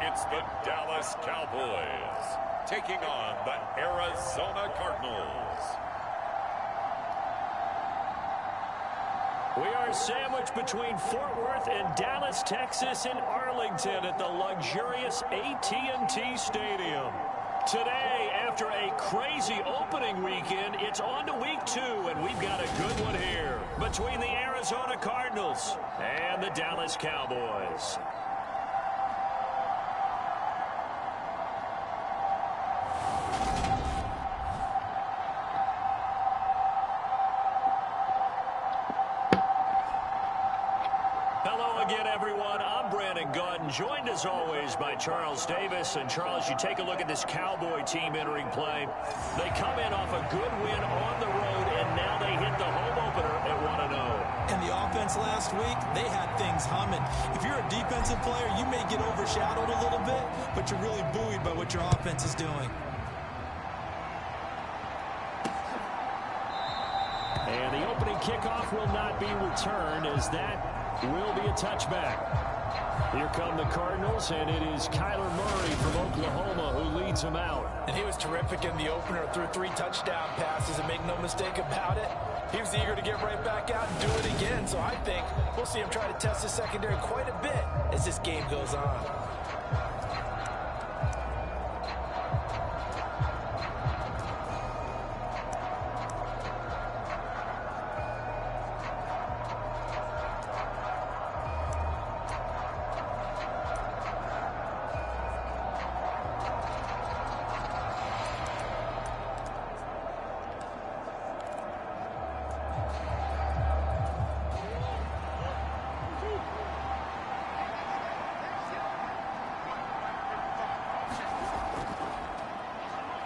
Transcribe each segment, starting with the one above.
it's the Dallas Cowboys taking on the Arizona Cardinals. We are sandwiched between Fort Worth and Dallas, Texas, and Arlington at the luxurious AT&T Stadium. Today, after a crazy opening weekend, it's on to week 2, and we've got a good one here between the Arizona Cardinals and the Dallas Cowboys. Joined as always by Charles Davis. And Charles, you take a look at this Cowboy team entering play. They come in off a good win on the road, and now they hit the home opener at 1-0. And the offense last week, they had things humming. If you're a defensive player, you may get overshadowed a little bit, but you're really buoyed by what your offense is doing. And the opening kickoff will not be returned, as that will be a touchback. Here come the Cardinals, and it is Kyler Murray from Oklahoma who leads them out. And he was terrific in the opener, threw 3 touchdown passes, and make no mistake about it, he was eager to get right back out and do it again. So I think we'll see him try to test his secondary quite a bit as this game goes on.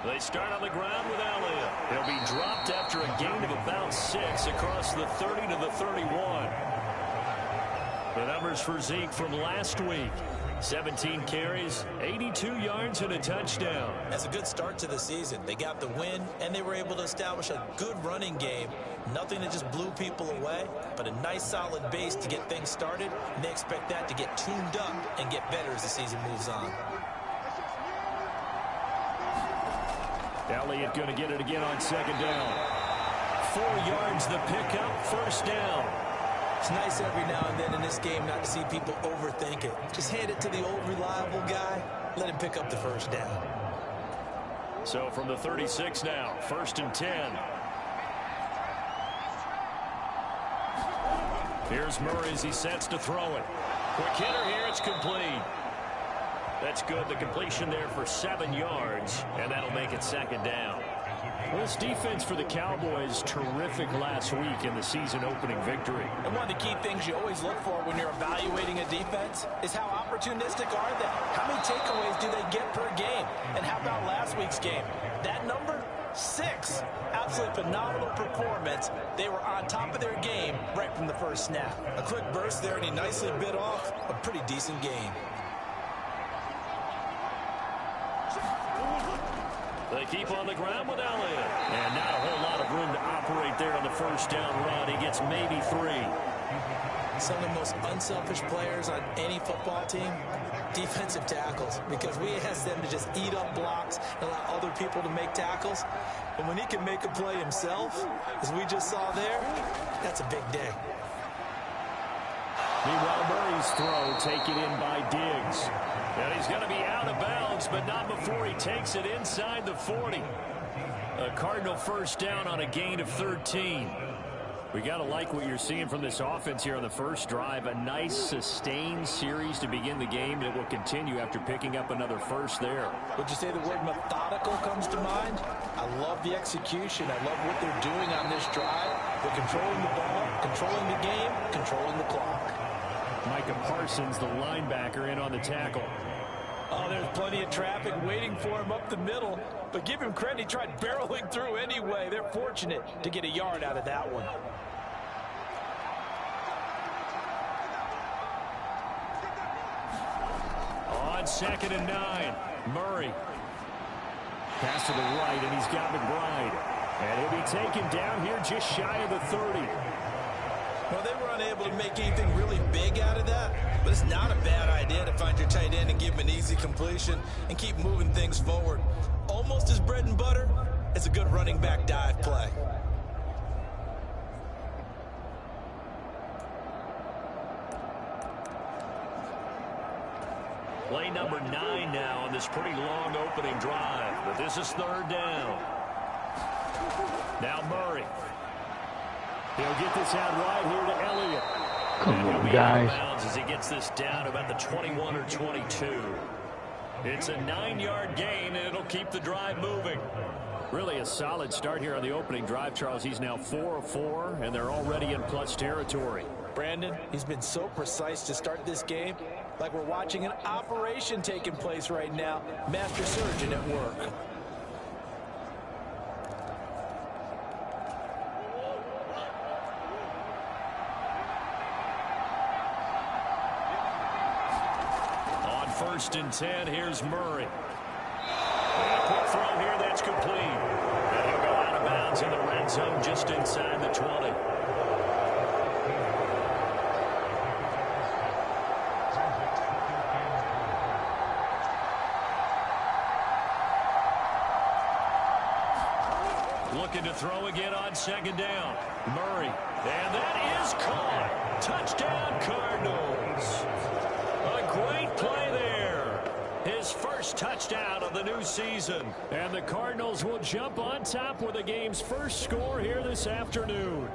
They start on the ground with Elliott. He'll be dropped after a gain of about 6 across the 30 to the 31. The numbers for Zeke from last week: 17 carries, 82 yards, and a touchdown. That's a good start to the season. They got the win, and they were able to establish a good running game. Nothing that just blew people away, but a nice solid base to get things started, and they expect that to get tuned up and get better as the season moves on. Elliott going to get it again on second down. 4 yards the pickup, first down. It's nice every now and then in this game not to see people overthink it. Just hand it to the old reliable guy, let him pick up the first down. So from the 36 now, 1st and 10. Here's Murray as he sets to throw it. Quick hitter here, it's complete. That's good. The completion there for 7 yards, and that'll make it second down. Well, this defense for the Cowboys, terrific last week in the season-opening victory. And one of the key things you always look for when you're evaluating a defense is how opportunistic are they? How many takeaways do they get per game? And how about last week's game? That number? 6. Absolutely phenomenal performance. They were on top of their game right from the first snap. A quick burst there, and he nicely bit off a pretty decent game. They keep on the ground with Elliott. And not a whole lot of room to operate there on the first down run. He gets maybe 3. Some of the most unselfish players on any football team, defensive tackles, because we ask them to just eat up blocks and allow other people to make tackles. And when he can make a play himself, as we just saw there, that's a big day. Meanwhile, Murray's throw taken in by Diggs. And he's going to be out of bounds, but not before he takes it inside the 40. A Cardinal first down on a gain of 13. We got to like what you're seeing from this offense here on the first drive. A nice sustained series to begin the game that will continue after picking up another first there. Would you say the word methodical comes to mind? I love the execution. I love what they're doing on this drive. They're controlling the ball, controlling the game, controlling the clock. Micah Parsons, the linebacker, in on the tackle. Oh, there's plenty of traffic waiting for him up the middle. But give him credit, he tried barreling through anyway. They're fortunate to get a yard out of that one. On 2nd and 9, Murray. Pass to the right, and he's got McBride. And he'll be taken down here just shy of the 30. Well, they were unable to make anything really big out of that, but it's not a bad idea Yeah, to find your tight end and give him an easy completion and keep moving things forward. Almost his bread and butter. It's a good running back dive play. Play number 9 now on this pretty long opening drive. But this is 3rd down. Now Murray. He'll get this out right here to Elliott. Come on, guys. As he gets this down about the 21 or 22. It's a 9-yard gain, and it'll keep the drive moving. Really a solid start here on the opening drive, Charles. He's now 4 of 4, and they're already in plus territory. Brandon, he's been so precise to start this game, like we're watching an operation taking place right now. Master surgeon at work. On 1st and 10, here's Murray. And a quick throw here that's complete. And he'll go out of bounds in the red zone just inside the 20. Looking to throw again on 2nd down. Murray. And that is caught. Touchdown, Cardinals. A great play there. His first touchdown of the new season. And the Cardinals will jump on top with the game's first score here this afternoon.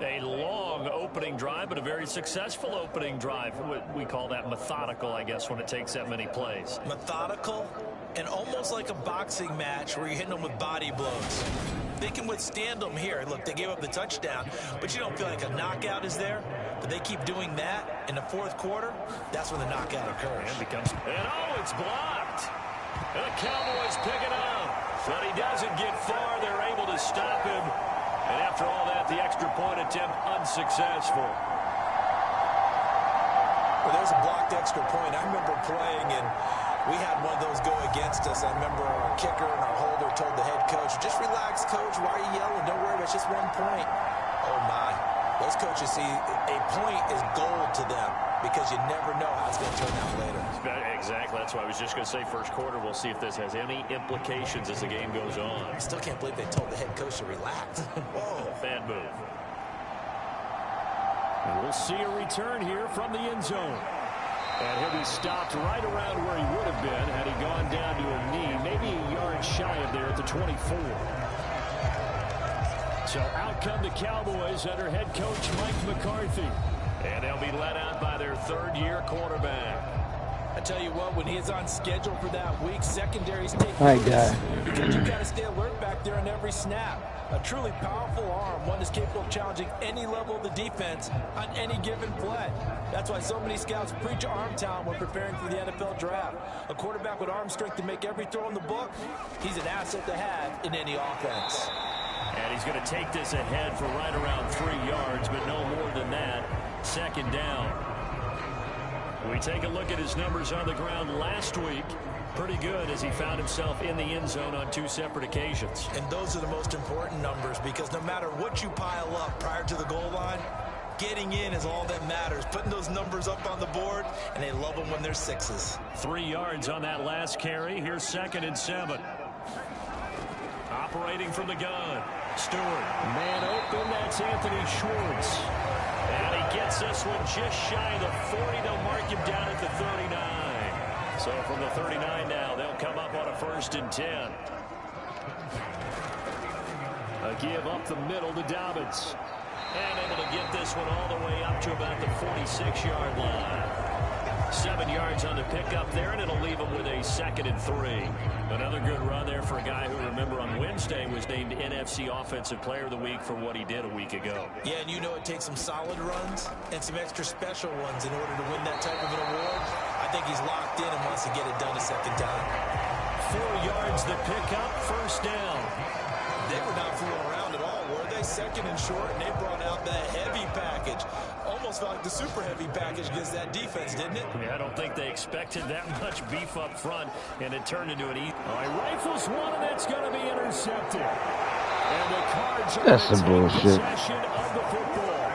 A long opening drive, but a very successful opening drive. We call that methodical, I guess, when it takes that many plays. Methodical and almost like a boxing match where you're hitting them with body blows. They can withstand them here. Look, they gave up the touchdown, but you don't feel like a knockout is there. But they keep doing that in the 4th quarter. That's when the knockout occurs. And oh, it's blocked. And the Cowboys pick it up. But he doesn't get far. They're able to stop him. And after all that, the extra point attempt unsuccessful. Well, there's a blocked extra point. I remember playing, and we had one of those go against us. I remember our kicker and our holder told the head coach, just relax, coach. Why are you yelling? Don't worry, it's just 1 point. Oh, my. Those coaches see a point is gold to them because you never know how it's going to turn out later. Exactly. That's why I was just going to say 1st quarter. We'll see if this has any implications as the game goes on. I still can't believe they told the head coach to relax. Whoa. Bad move. And we'll see a return here from the end zone. And he'll be stopped right around where he would have been had he gone down to a knee, maybe a yard shy of there at the 24. So out come the Cowboys under head coach Mike McCarthy. And they'll be led out by their 3rd-year quarterback. I tell you what, when he is on schedule for that week, secondaries take My notice God. because you've got to stay alert back there on every snap. A truly powerful arm, one is capable of challenging any level of the defense on any given play. That's why so many scouts preach arm talent when preparing for the NFL draft. A quarterback with arm strength to make every throw in the book, he's an asset to have in any offense. And he's going to take this ahead for right around 3 yards, but no more than that. 2nd down. We take a look at his numbers on the ground last week. Pretty good as he found himself in the end zone on 2 separate occasions. And those are the most important numbers because no matter what you pile up prior to the goal line, getting in is all that matters. Putting those numbers up on the board, and they love them when they're 6s. 3 yards on that last carry. Here's 2nd and 7. Operating from the gun. Stewart. Man open. That's Anthony Schwartz. And he gets this one just shy of the 40. They'll mark him down at the 39. So from the 39 now, they'll come up on a 1st and 10. A give up the middle to Dobbins. And able to get this one all the way up to about the 46-yard line. 7 yards on the pickup there, and it'll leave him with a 2nd and 3. Another good run there for a guy who, remember, on Wednesday was named NFC Offensive Player of the Week for what he did a week ago. Yeah, and you know it takes some solid runs and some extra special ones in order to win that type of an award. I think he's locked in and wants to get it done a 2nd time. 4 yards the pickup, 1st down. They were not fooling around at all, were they? 2nd and short, and they brought out the heavy package. Almost felt like the super heavy package against that defense, didn't it? Yeah, I don't think they expected that much beef up front, and it turned into an easy. All right, rifles one, and that's going to be intercepted. And the Cards are That's some bullshit. possession of the football.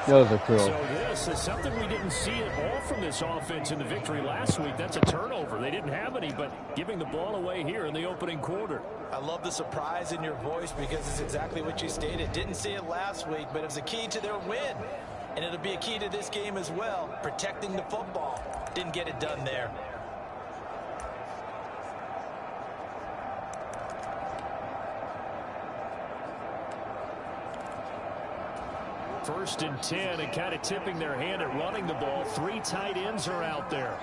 That was a throw. So this is something we didn't see at all from this offense in the victory last week. That's a turnover. They didn't have any, but giving the ball away here in the opening quarter. I love the surprise in your voice because it's exactly what you stated. Didn't see it last week, but it was a key to their win. And it'll be a key to this game as well, protecting the football. Didn't get it done there. First and 10, and kind of tipping their hand at running the ball. 3 tight ends are out there.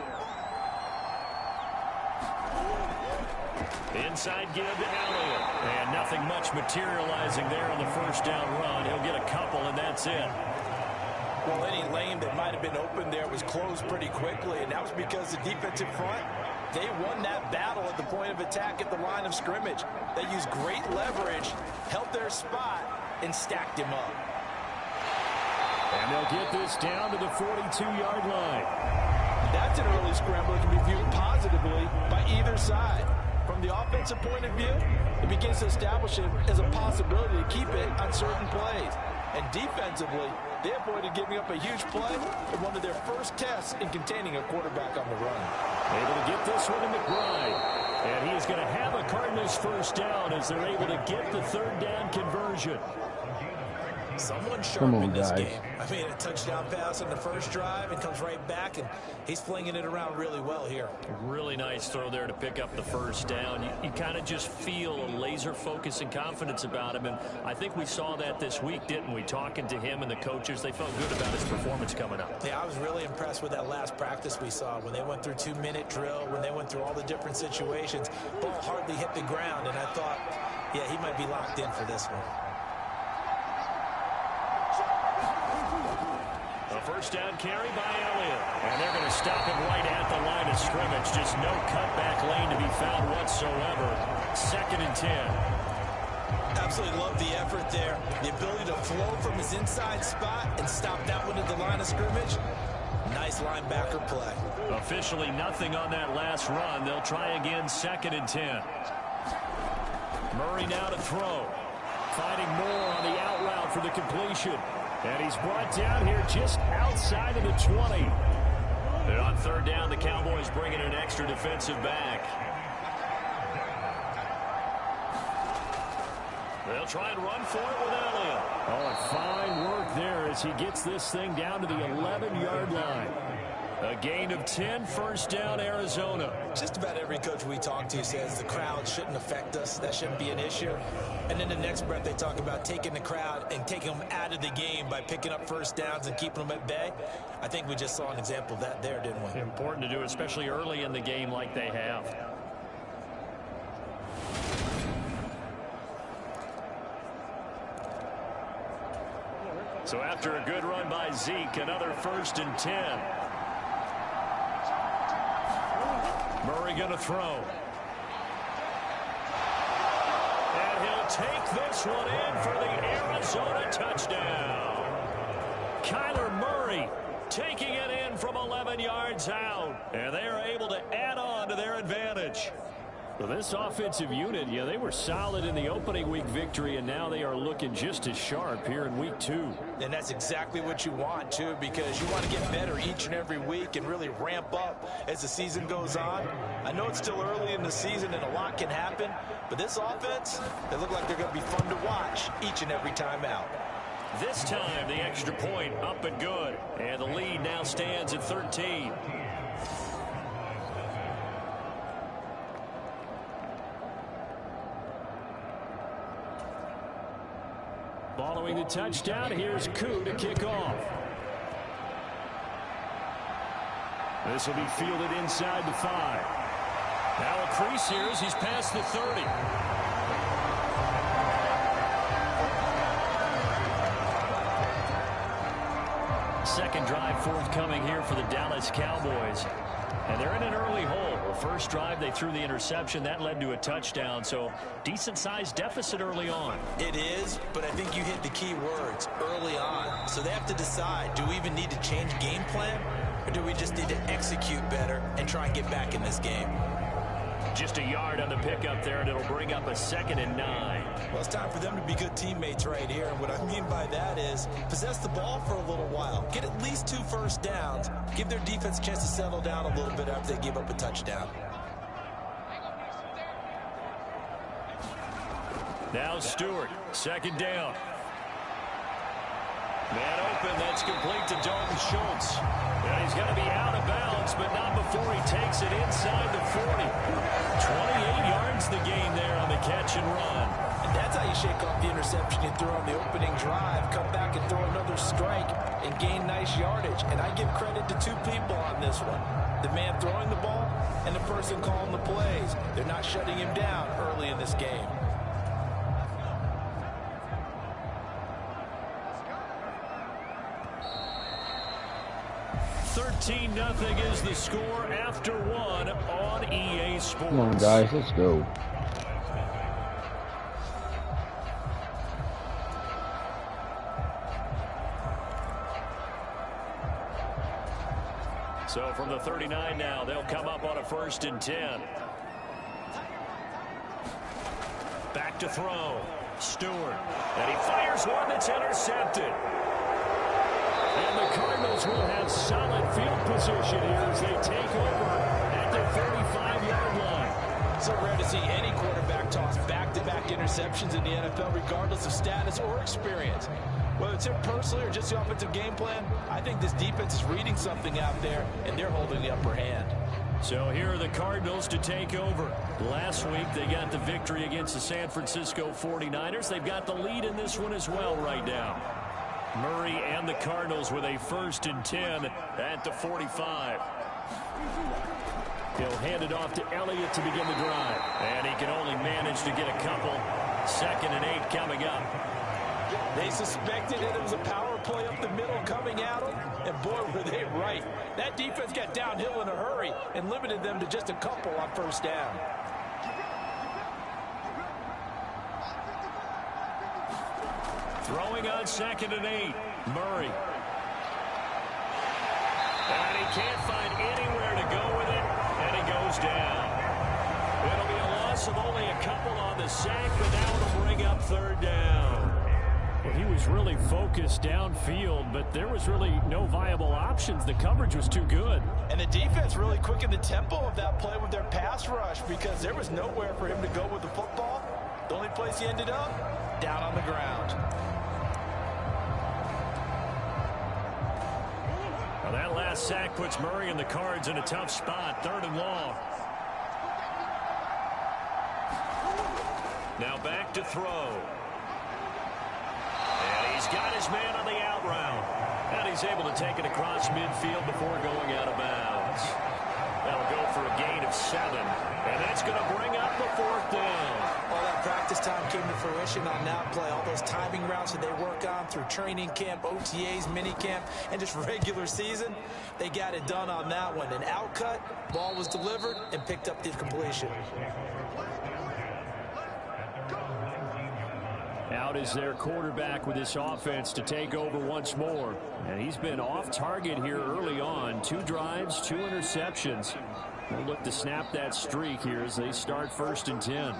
Inside give to Elliott. And nothing much materializing there on the first down run. He'll get a couple, and that's it. Well, any lane that might have been open there was closed pretty quickly, and that was because the defensive front, they won that battle at the point of attack at the line of scrimmage. They used great leverage, held their spot, and stacked him up. And they'll get this down to the 42-yard line. That's an early scramble that can be viewed positively by either side. From the offensive point of view, it begins to establish it as a possibility to keep it on certain plays. And defensively, they avoided giving up a huge play in one of their first tests in containing a quarterback on the run. Able to get this one in McBride. And he is going to have a Cardinals first down as they're able to get the third down conversion. Someone sharp in this game. I mean, a touchdown pass on the first drive and comes right back, and he's flinging it around really well here. Really nice throw there to pick up the first down. You kind of just feel a laser focus and confidence about him, and I think we saw that this week, didn't we? Talking to him and the coaches, they felt good about his performance coming up. Yeah, I was really impressed with that last practice we saw when they went through 2-minute drill, when they went through all the different situations. Ball hardly hit the ground, and I thought, yeah, he might be locked in for this one. First down carry by Elliott. And they're going to stop him right at the line of scrimmage. Just no cutback lane to be found whatsoever. 2nd and 10. Absolutely love the effort there. The ability to flow from his inside spot and stop that one at the line of scrimmage. Nice linebacker play. Officially nothing on that last run. They'll try again, 2nd and 10. Murray now to throw. Finding Moore on the out route for the completion. And he's brought down here just outside of the 20. And on third down, the Cowboys bring in an extra defensive back. They'll try and run for it with Elliott. Oh, fine work there as he gets this thing down to the 11-yard line. A gain of 10, first down, Arizona. Just about every coach we talk to says the crowd shouldn't affect us. That shouldn't be an issue. And then the next breath they talk about taking the crowd and taking them out of the game by picking up first downs and keeping them at bay. I think we just saw an example of that there, didn't we? Important to do, especially early in the game like they have. So after a good run by Zeke, another 1st and 10. Murray going to throw. And he'll take this one in for the Arizona touchdown. Kyler Murray taking it in from 11 yards out. And they are able to add on to their advantage. Well, this offensive unit, yeah, they were solid in the opening week victory, and now they are looking just as sharp here in week 2. And that's exactly what you want, too, because you want to get better each and every week and really ramp up as the season goes on. I know it's still early in the season and a lot can happen, but this offense, they look like they're going to be fun to watch each and every time out. This time, the extra point up and good, and the lead now stands at 13. Following the touchdown, here's Koo to kick off. This will be fielded inside the 5. Now a crease here as he's past the 30. Second drive forthcoming here for the Dallas Cowboys. And they're in an early hole. The first drive, they threw the interception. That led to a touchdown. So decent-sized deficit early on. It is, but I think you hit the key words, early on. So they have to decide, do we even need to change game plan? Or do we just need to execute better and try and get back in this game? Just a yard on the pickup there, and it'll bring up a 2nd and 9. Well, it's time for them to be good teammates right here. And what I mean by that is possess the ball for a little while. Get at least 2 first downs. Give their defense a chance to settle down a little bit after they give up a touchdown. Now Stewart, 2nd down. Man open, that's complete to Dalton Schultz. And he's going to be out of bounds, but not before he takes it inside the 40. 28 yards the gain there on the catch and run. And that's how you shake off the interception you throw on the opening drive. Come back and throw another strike and gain nice yardage. And I give credit to 2 people on this one. The man throwing the ball and the person calling the plays. They're not shutting him down early in this game. 13-0 is the score after 1 on EA Sports. Come on, guys, let's go. So from the 39 now, they'll come up on a 1st and 10. Back to throw. Stewart. And he fires one that's intercepted. And the Cardinals will have solid field position here as they take over at their 35-yard line. So rare to see any quarterback toss back-to-back interceptions in the NFL, regardless of status or experience. Whether it's him personally or just the offensive game plan, I think this defense is reading something out there, and they're holding the upper hand. So here are the Cardinals to take over. Last week, they got the victory against the San Francisco 49ers. They've got the lead in this one as well right now. Murray and the Cardinals with a 1st and 10 at the 45. He'll hand it off to Elliott to begin the drive. And he can only manage to get a couple. 2nd and 8 coming up. They suspected that it was a power play up the middle coming at them, and boy, were they right. That defense got downhill in a hurry and limited them to just a couple on 1st down. Throwing on 2nd and 8. Murray. And he can't find anywhere to go with it, and he goes down. It'll be a loss of only a couple on the sack, but now it'll bring up 3rd down. Well, he was really focused downfield, but there was really no viable options. The coverage was too good. And the defense really quickened the tempo of that play with their pass rush because there was nowhere for him to go with the football. The only place he ended up, down on the ground. Well, that last sack puts Murray and the Cards in a tough spot. 3rd and long. Now back to throw. And he's got his man on the out route. And he's able to take it across midfield before going out of bounds. That'll go for a gain of 7. And that's going to bring up the 4th down. All that practice time came to fruition on that play. All those timing routes that they work on through training camp, OTAs, minicamp, and just regular season, they got it done on that one. An outcut, ball was delivered, and picked up the completion. Out is their quarterback with this offense to take over once more. And he's been off target here early on. 2 drives, 2 interceptions. They'll look to snap that streak here as they start 1st and 10.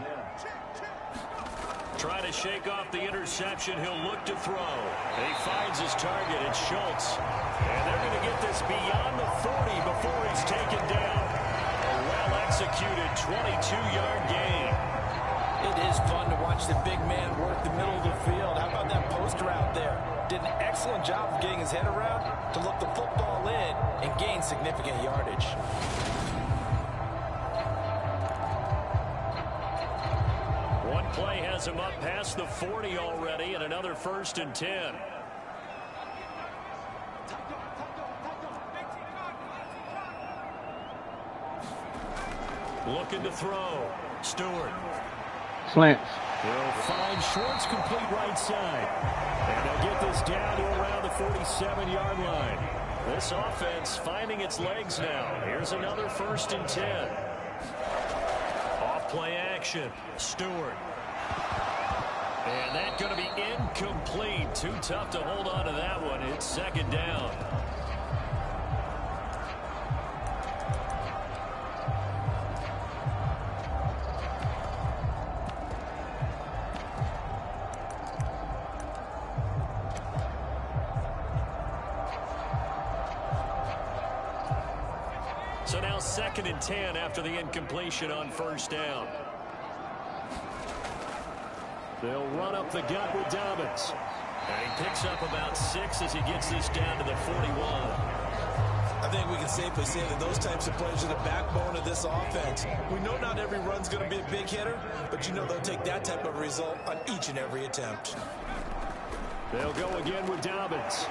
Trying to shake off the interception. He'll look to throw. And he finds his target. It's Schultz. And they're going to get this beyond the 40 before he's taken down. A well-executed 22-yard gain. It is fun to watch the big man work the middle of the field. How about that post route there? Did an excellent job of getting his head around to look the football in and gain significant yardage. One play has him up past the 40 already, and another 1st and 10. Looking to throw. Stewart. Slants. He'll find Schwartz complete right side. And they'll get this down to around the 47-yard line. This offense finding its legs now. Here's another 1st and 10. Off play action. Stewart. And that's going to be incomplete. Too tough to hold on to that one. It's 2nd down. So now 2nd and 10 after the incompletion on first down. They'll run up the gut with Dobbins. And he picks up about 6 as he gets this down to the 41. I think we can safely say that those types of plays are the backbone of this offense. We know not every run's going to be a big hitter, but you know they'll take that type of result on each and every attempt. They'll go again with Dobbins.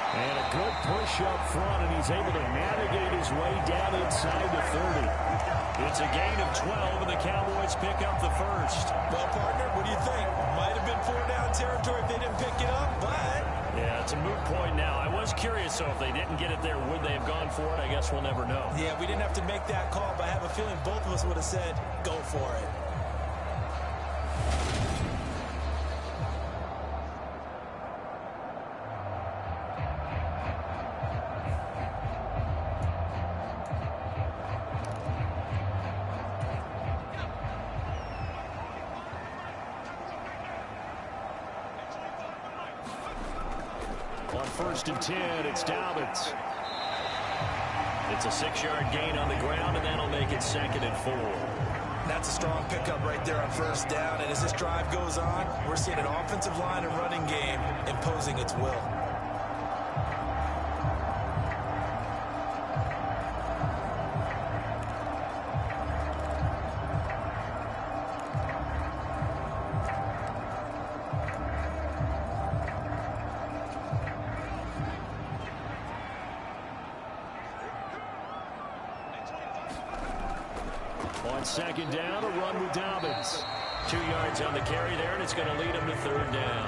And a good push up front, and he's able to navigate his way down inside the 30. It's a gain of 12, and the Cowboys pick up the first. Well, partner, what do you think? Might have been 4-down territory if they didn't pick it up, but... Yeah, it's a moot point now. I was curious, so if they didn't get it there, would they have gone for it? I guess we'll never know. Yeah, we didn't have to make that call, but I have a feeling both of us would have said, go for it. On 1st and 10, it's Dobbins. It's a 6-yard gain on the ground, and that'll make it 2nd and 4. That's a strong pickup right there on first down, and as this drive goes on, we're seeing an offensive line and running game imposing its will. On 2nd down, a run with Dobbins. 2 yards on the carry there, and it's going to lead him to 3rd down.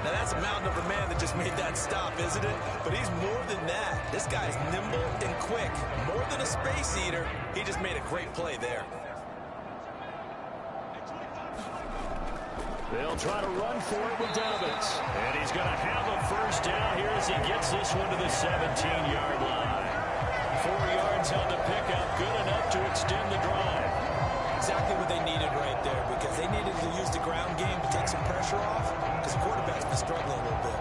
Now, that's a mountain of a man that just made that stop, isn't it? But he's more than that. This guy's nimble and quick. More than a space eater, he just made a great play there. They'll try to run for it with Dobbins. And he's going to have a first down here as he gets this one to the 17-yard line. 4 yards on the pickup, good enough to extend the drive. Exactly what they needed right there, because they needed to use the ground game to take some pressure off, because the quarterback's been struggling a little bit.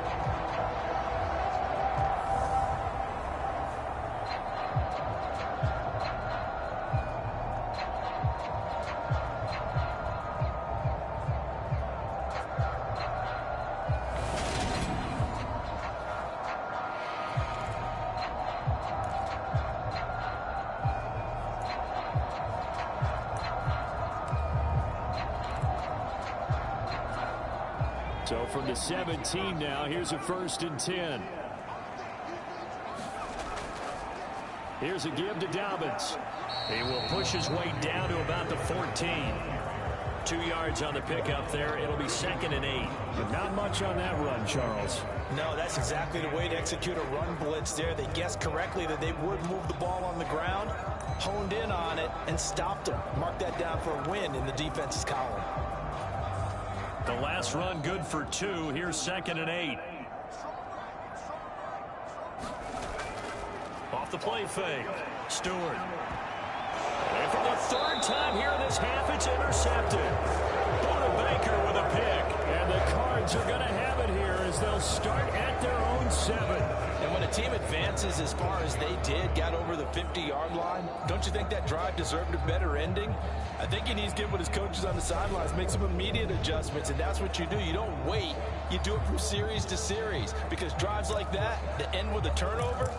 So from the 17 now, here's a 1st and 10. Here's a give to Dobbins. He will push his way down to about the 14. 2 yards on the pickup there. It'll be 2nd and 8. But not much on that run, Charles. No, that's exactly the way to execute a run blitz there. They guessed correctly that they would move the ball on the ground, honed in on it, and stopped them. Mark that down for a win in the defense's column. The last run good for 2. Here's 2nd and 8. Off the play fake. Stewart. And for the 3rd time here in this half, it's intercepted. Buda Baker with a pick. And the Cards are going to have it here as they'll start at their own 7. And when a team advances as far as they did, got over the 50-yard line, don't you think that drive deserved a better ending? I think he needs to get with his coaches on the sidelines, make some immediate adjustments, and that's what you do. You don't wait. You do it from series to series, because drives like that end with a turnover,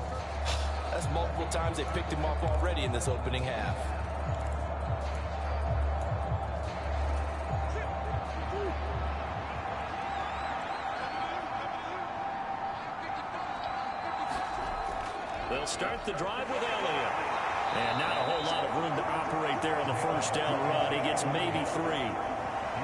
that's multiple times they picked him off already in this opening half. They'll start the drive with Elliott. And not a whole lot of room to operate there on the first down run. He gets maybe 3.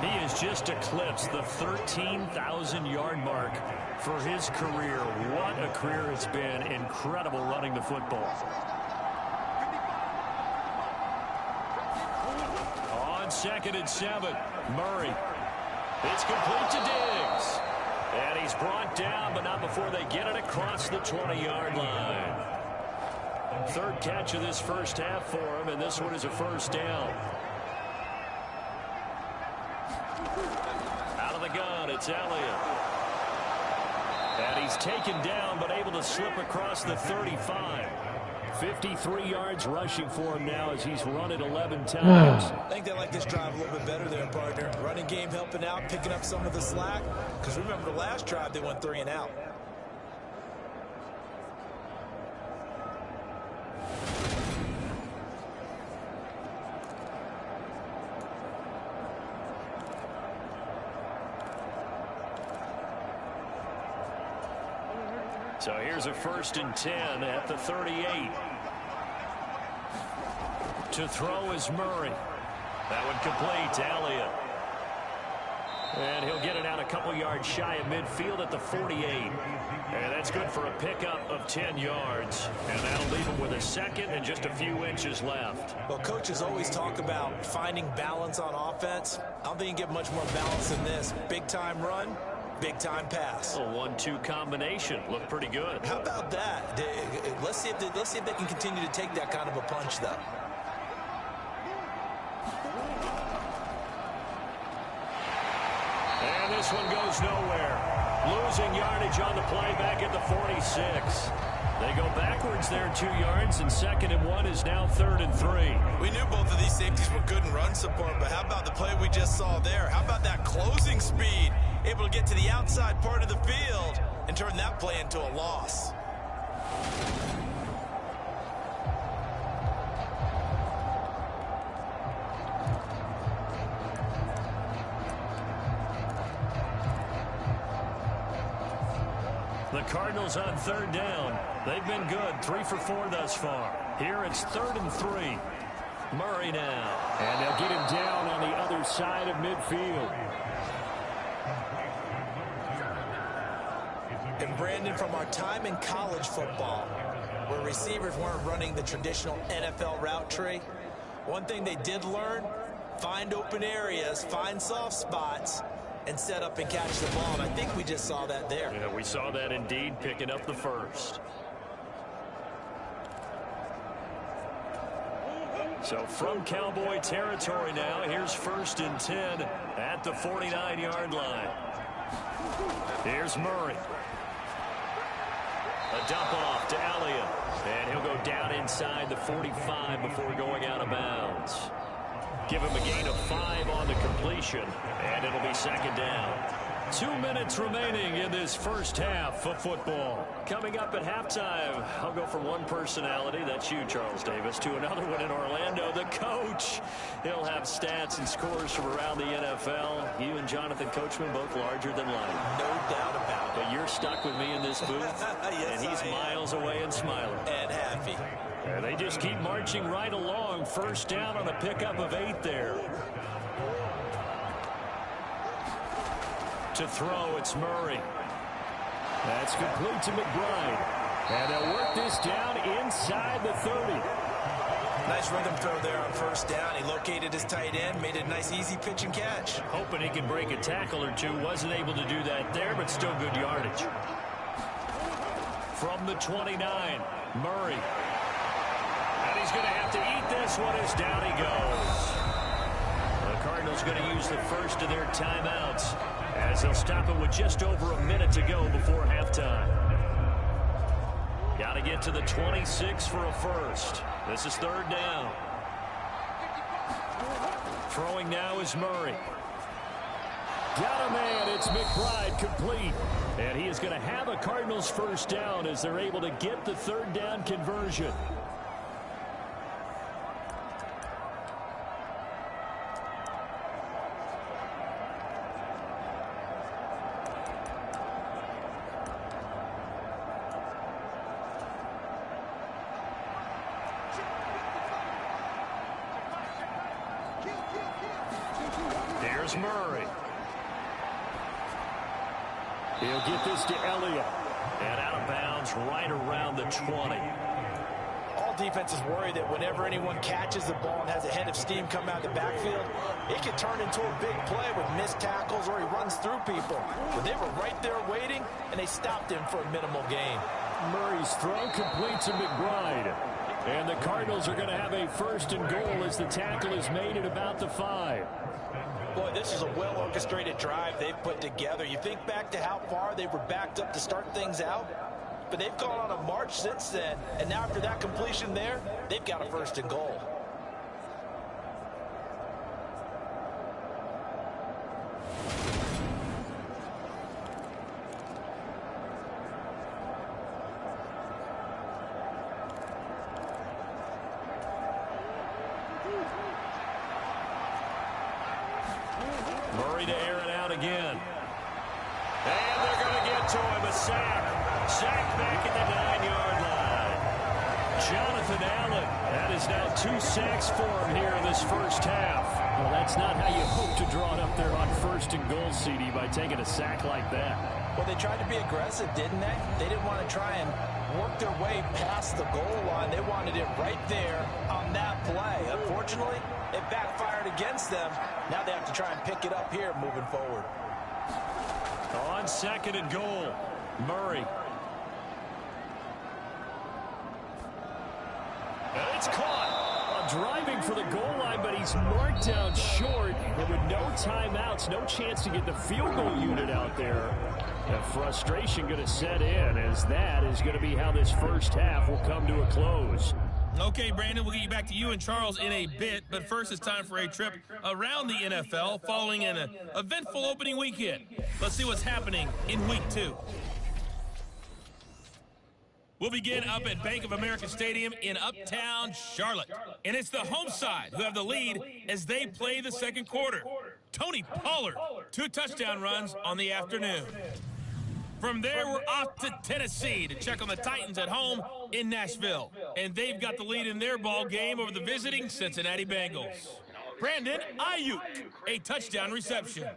He has just eclipsed the 13,000-yard mark for his career. What a career it's been. Incredible running the football. On 2nd and 7, Murray. It's complete to Diggs. And he's brought down, but not before they get it across the 20-yard line. 3rd catch of this first half for him, and this one is a first down. Out of the gun, it's Elliott. And he's taken down, but able to slip across the 35. 53 yards rushing for him now as he's run it 11 times. I think they like this drive a little bit better there, partner. Running game helping out, picking up some of the slack. Because remember the last drive, they went 3 and out. So here's a 1st and 10 at the 38. To throw is Murray. That one complete to Elliott. And he'll get it out a couple yards shy of midfield at the 48. And that's good for a pickup of 10 yards. And that'll leave him with a 2nd and just a few inches left. Well, coaches always talk about finding balance on offense. I don't think you can get much more balance than this. Big-time run, big-time pass. A 1-2 combination. Looked pretty good. How about that? Let's see if they can continue to take that kind of a punch, though. And this one goes nowhere. Losing yardage on the play back at the 46. They go backwards there 2 yards, and 2nd and 1 is now 3rd and 3. We knew both of these safeties were good in run support, but how about the play we just saw there? How about that closing speed? Able to get to the outside part of the field and turn that play into a loss. The Cardinals on 3rd down. They've been good, 3 for 4 thus far. Here it's 3rd and 3. Murray now. And they'll get him down on the other side of midfield. And Brandon, from our time in college football, where receivers weren't running the traditional NFL route tree, one thing they did learn, find open areas, find soft spots, and set up and catch the ball. And I think we just saw that there. Yeah, we saw that indeed, picking up the 1st. So from Cowboy territory now, here's 1st and 10 at the 49-yard line. Here's Murray. A dump off to Elliott. And he'll go down inside the 45 before going out of bounds. Give him a gain of 5 on the completion, and it'll be 2nd down. 2 minutes remaining in this first half of football. Coming up at halftime, I'll go from one personality, that's you, Charles Davis, to another one in Orlando, the coach. He'll have stats and scores from around the NFL. You and Jonathan Coachman both larger than life. No doubt about it. But you're stuck with me in this booth, Yes, and he's miles away and smiling. And happy. And they just keep marching right along. 1st down on a pickup of 8 there. To throw, it's Murray. That's complete to McBride. And they'll work this down inside the 30. Nice rhythm throw there on 1st down. He located his tight end, made it a nice, easy pitch and catch. Hoping he can break a tackle or two. Wasn't able to do that there, but still good yardage. From the 29, Murray. And he's going to have to eat this one as down he goes. The Cardinals going to use the 1st of their timeouts as they'll stop it with just over a minute to go before halftime. Got to get to the 26 for a 1st. This is 3rd down. Throwing now is Murray. Got a man. It's McBride complete. And he is going to have a Cardinals 1st down as they're able to get the 3rd down conversion. Here's Murray. He'll get this to Elliott. And out of bounds right around the 20. All defenses worry that whenever anyone catches the ball and has a head of steam come out of the backfield, it can turn into a big play with missed tackles or he runs through people. But they were right there waiting, and they stopped him for a minimal gain. Murray's throw complete to McBride. And the Cardinals are going to have a 1st and goal as the tackle is made at about the 5. Boy, this is a well-orchestrated drive they've put together. You think back to how far they were backed up to start things out, but they've gone on a march since then, and now after that completion there, they've got a 1st and goal. Murray to air it out again. And they're going to get to him. A sack. Sack back at the 9-yard line. Jonathan Allen. That is now 2 sacks for him here in this first half. Well, that's not how you hope to draw it up there on 1st and goal, CD, by taking a sack like that. Well, they tried to be aggressive, didn't they? They didn't want to try and work their way past the goal line. They wanted it right there on that play. Unfortunately, it backfired against them. Now they have to try and pick it up here moving forward. On 2nd and goal, Murray. And it's caught. Driving for the goal line, but he's marked down short. And with no timeouts, no chance to get the field goal unit out there. That frustration going to set in, as that is going to be how this first half will come to a close. Okay, Brandon, we'll get you back to you and Charles in a bit, but first it's time for a trip around the NFL following an eventful opening weekend. Let's see what's happening in Week 2. We'll begin up at Bank of America Stadium in Uptown Charlotte. And it's the home side who have the lead as they play the second quarter. Tony Pollard, 2 touchdown runs on the afternoon. From there, we're off to Tennessee to check on the Titans at home in Nashville. And they've got the lead in their ball game over the visiting Cincinnati Bengals. Brandon Ayuk, a touchdown reception.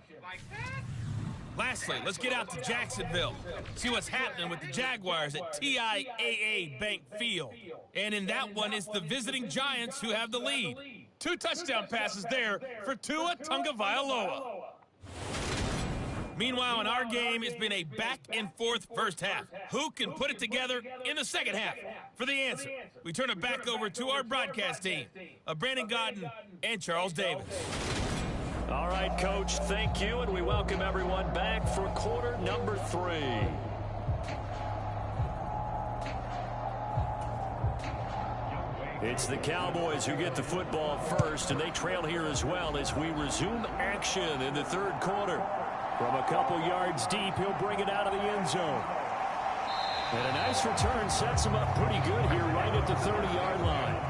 Lastly, let's get out to Jacksonville, see what's happening with the Jaguars at TIAA Bank Field. And in that one, it's the visiting Giants who have the lead. 2 touchdown passes there for Tua Tagovailoa. Meanwhile, in our game, it's been a back-and-forth first half. Who can put it together in the second half? For the answer, we turn it back over to our broadcast team of Brandon Godden and Charles Davis. All right, Coach, thank you, and we welcome everyone back for quarter number 3. It's the Cowboys who get the football first, and they trail here as well as we resume action in the 3rd quarter. From a couple yards deep, he'll bring it out of the end zone. And a nice return sets him up pretty good here right at the 30-yard line.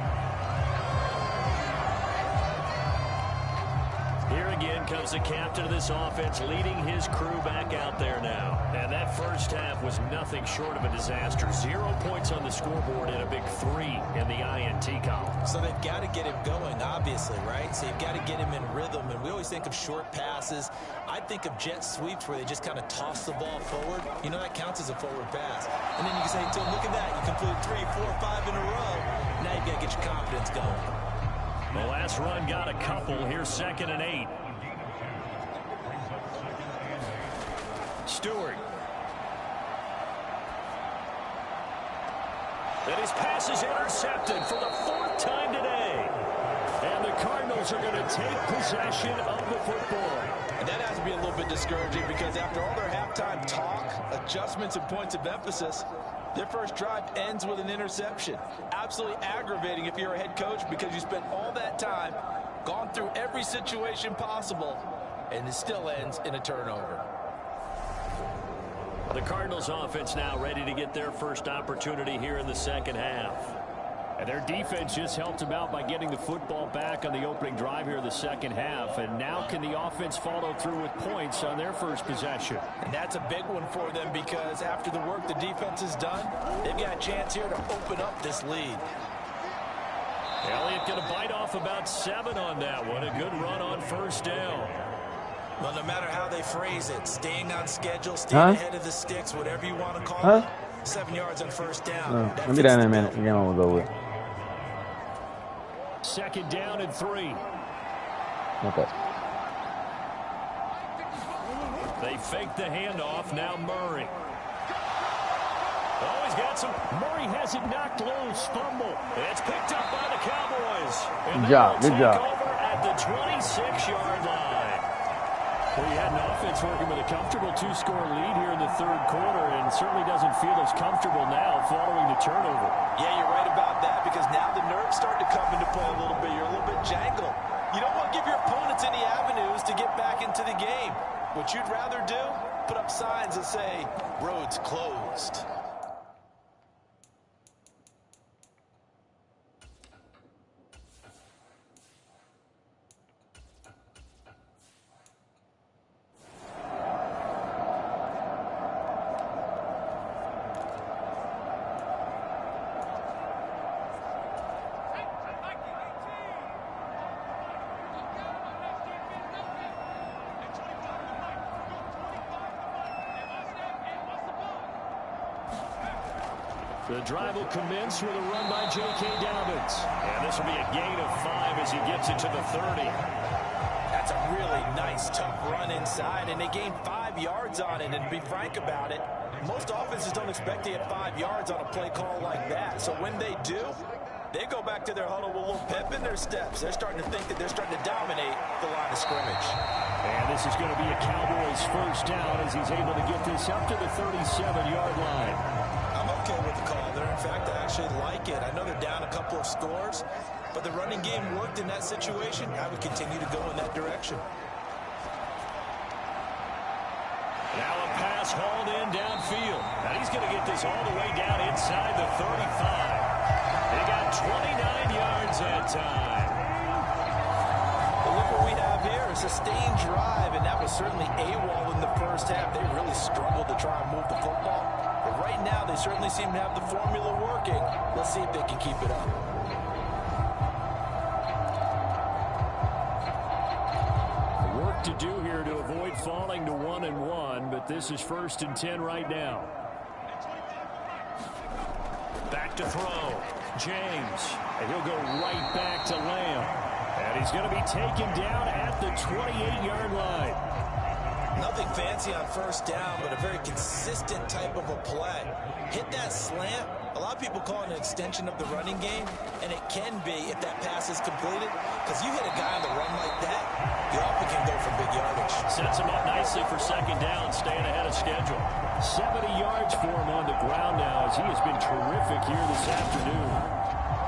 Here again comes the captain of this offense, leading his crew back out there now. And that first half was nothing short of a disaster. 0 points on the scoreboard and a big 3 in the INT column. So they've got to get him going, obviously, right? So you've got to get him in rhythm. And we always think of short passes. I think of jet sweeps where they just kind of toss the ball forward. You know, that counts as a forward pass. And then you can say to him, look at that. You completed 3, 4, 5 in a row. Now you've got to get your confidence going. The last run got a couple. Here's 2nd and 8. Stewart. And his pass is intercepted for the 4th time today. And the Cardinals are going to take possession of the football. And that has to be a little bit discouraging because after all their halftime talk, adjustments and points of emphasis, their first drive ends with an interception. Absolutely aggravating if you're a head coach because you spent all that time, gone through every situation possible, and it still ends in a turnover. The Cardinals offense now ready to get their first opportunity here in the second half. And their defense just helped them out by getting the football back on the opening drive here in the second half. And now can the offense follow through with points on their first possession? And that's a big one for them because after the work the defense has done, they've got a chance here to open up this lead. Elliott going to bite off about 7 on that one. A good run on first down. Well, no matter how they phrase it, staying on schedule, staying ahead of the sticks, whatever you want to call it, 7 yards on first down. Let me down in a minute. Again, we'll go with. 2nd down and 3. Okay. They fake the handoff. Now Murray. Oh, he's got some. Murray has it knocked loose. Fumble. It's picked up by the Cowboys. And Good job. Good job. over at the 26-yard line. Well, you had an offense working with a comfortable 2-score lead here in the third quarter, and certainly doesn't feel as comfortable now following the turnover. Yeah, you're right about that, because now the nerves start to come into play a little bit. You're a little bit jangled. You don't want to give your opponents any avenues to get back into the game. What you'd rather do, put up signs that say, roads closed. The drive will commence with a run by J.K. Dobbins. And this will be a gain of 5 as he gets it to the 30. That's a really nice, tough run inside, and they gained 5 yards on it. And to be frank about it, most offenses don't expect to get 5 yards on a play call like that. So when they do, they go back to their huddle with a little pep in their steps. They're starting to think that they're starting to dominate the line of scrimmage. And this is going to be a Cowboys first down as he's able to get this up to the 37-yard line. I'm okay with the call there. In fact, I actually like it. I know they're down a couple of scores, but the running game worked in that situation. I would continue to go in that direction. Now a pass hauled in downfield. Now he's going to get this all the way down inside the 35. They got 29 yards that time. Well, look what we have here, a sustained drive, and that was certainly AWOL in the first half. They really struggled to try and move the football. But right now, they certainly seem to have the formula working. Let's see if they can keep it up. Work to do here to avoid falling to 1-1, but this is 1st and 10 right now. Back to throw. James. And he'll go right back to Lamb. And he's going to be taken down at the 28-yard line. Nothing fancy on first down, but a very consistent type of a play. Hit that slant. A lot of people call it an extension of the running game, and it can be if that pass is completed, because you hit a guy on the run like that, you often can go for big yardage. Sets him up nicely for second down, staying ahead of schedule. 70 yards for him on the ground now, as he has been terrific here this afternoon.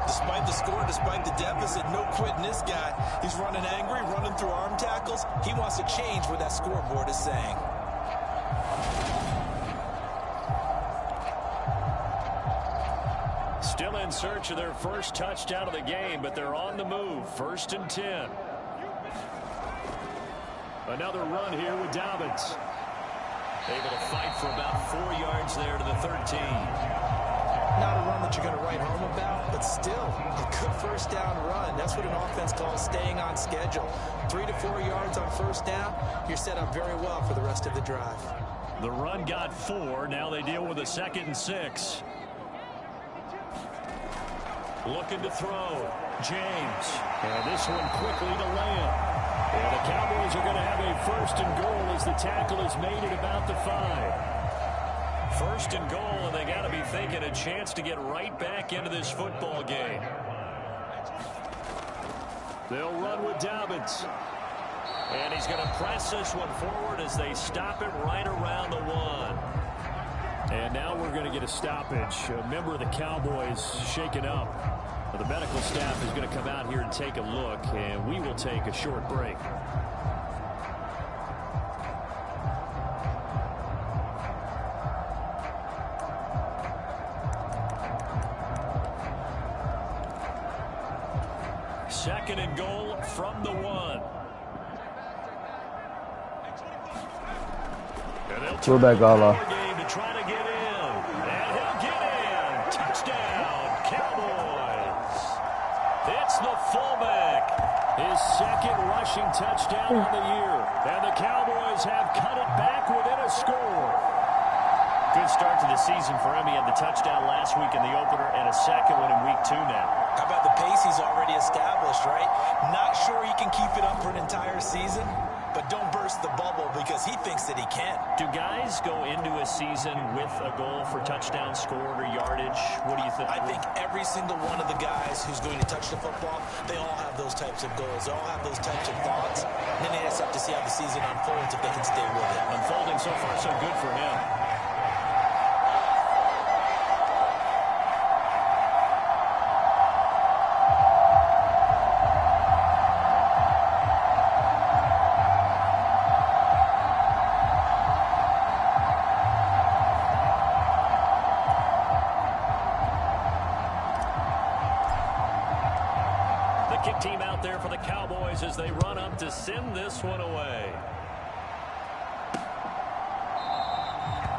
Despite the score, despite the deficit, no quitting this guy. He's running angry, running through arm tackles. He wants to change what that scoreboard is saying. Still in search of their first touchdown of the game, but they're on the move. 1st and 10. Another run here with Dobbins. Able to fight for about 4 yards there to the 13. Not a run that you're going to write home about, but still a good first down run. That's what an offense calls staying on schedule. 3 to 4 yards on first down, you're set up very well for the rest of the drive. The run got 4. Now they deal with a 2nd and 6. Looking to throw. James. And this one quickly to Lamb. And the Cowboys are going to have a 1st and goal as the tackle is made at about the 5. 1st and goal, and they got to be thinking a chance to get right back into this football game. They'll run with Dobbins. And he's going to press this one forward as they stop it right around the 1. And now we're going to get a stoppage. A member of the Cowboys shaken up. The medical staff is going to come out here and take a look, and we will take a short break. Second and goal from the 1. Go back, Allah. Game to try to get in. And he'll get in. Touchdown, Cowboys. It's the fullback. His 2nd rushing touchdown on the year. And the Cowboys have cut it back within a score. Good start to the season for him. He had the touchdown last week in the opener and a 2nd one in week 2 now. How about the pace he's already established, right? Not sure he can keep it up for an entire season, but don't burst the bubble because he thinks that he can. Do guys go into a season with a goal for touchdown scored or yardage? What do you think? I think every single one of the guys who's going to touch the football, they all have those types of goals. They all have those types of thoughts. And then they just have to see how the season unfolds if they can stay with it. Unfolding so far so good for him. Team out there for the Cowboys as they run up to send this one away.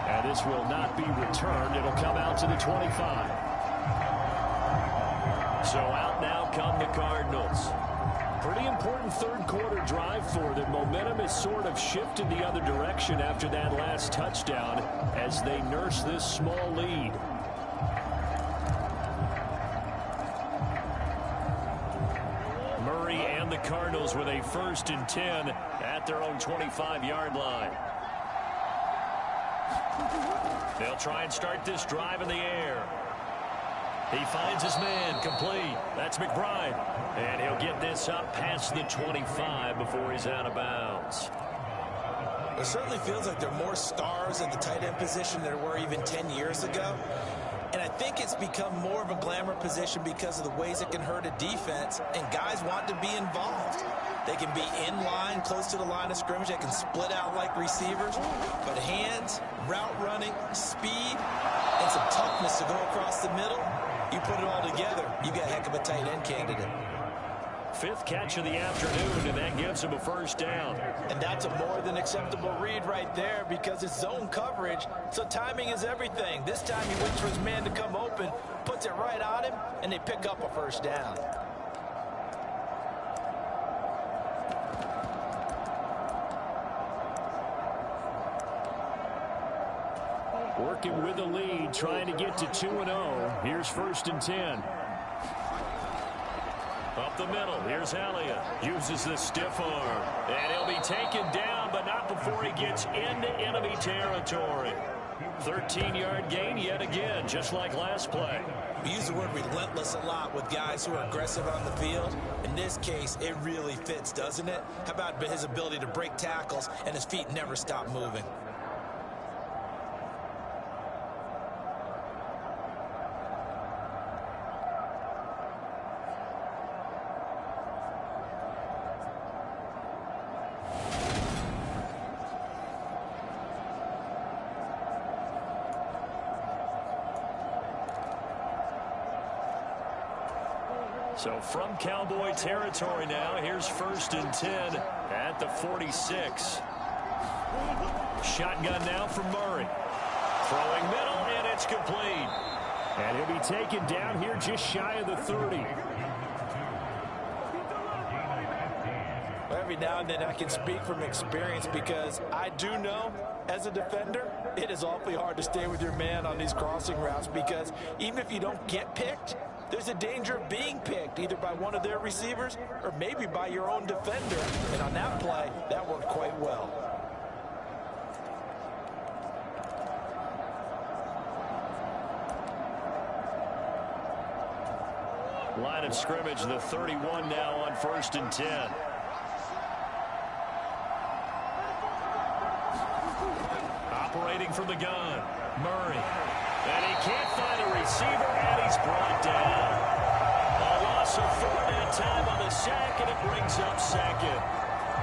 And this will not be returned. It'll come out to the 25. So out now come the Cardinals. Pretty important third quarter drive for them. Momentum has sort of shifted the other direction after that last touchdown as they nurse this small lead. And the Cardinals with a 1st and 10 at their own 25-yard line. They'll try and start this drive in the air. He finds his man complete. That's McBride. And he'll get this up past the 25 before he's out of bounds. It certainly feels like there are more stars at the tight end position than there were even 10 years ago. And I think it's become more of a glamour position because of the ways it can hurt a defense, and guys want to be involved. They can be in line, close to the line of scrimmage. They can split out like receivers. But hands, route running, speed, and some toughness to go across the middle, you put it all together, you got a heck of a tight end candidate. 5th catch of the afternoon, and that gives him a 1st down. And that's a more than acceptable read right there because it's zone coverage, so timing is everything. This time he waits for his man to come open, puts it right on him, and they pick up a 1st down. Working with the lead, trying to get to 2-0. Here's 1st and 10. Up the middle, here's Elliott. Uses the stiff arm. And he'll be taken down, but not before he gets into enemy territory. 13-yard gain yet again, just like last play. We use the word relentless a lot with guys who are aggressive on the field. In this case, it really fits, doesn't it? How about his ability to break tackles and his feet never stop moving? So from Cowboy territory now, here's 1st and 10 at the 46. Shotgun now from Murray. Throwing middle, and it's complete. And he'll be taken down here just shy of the 30. Every now and then I can speak from experience because I do know as a defender it is awfully hard to stay with your man on these crossing routes because even if you don't get picked, there's a danger of being picked either by one of their receivers or maybe by your own defender. And on that play, that worked quite well. Line of scrimmage, the 31 now on 1st and 10. Operating from the gun, Murray. And he can't find a receiver, and he's brought down. A loss of 4 that time on the sack, and it brings up 2nd.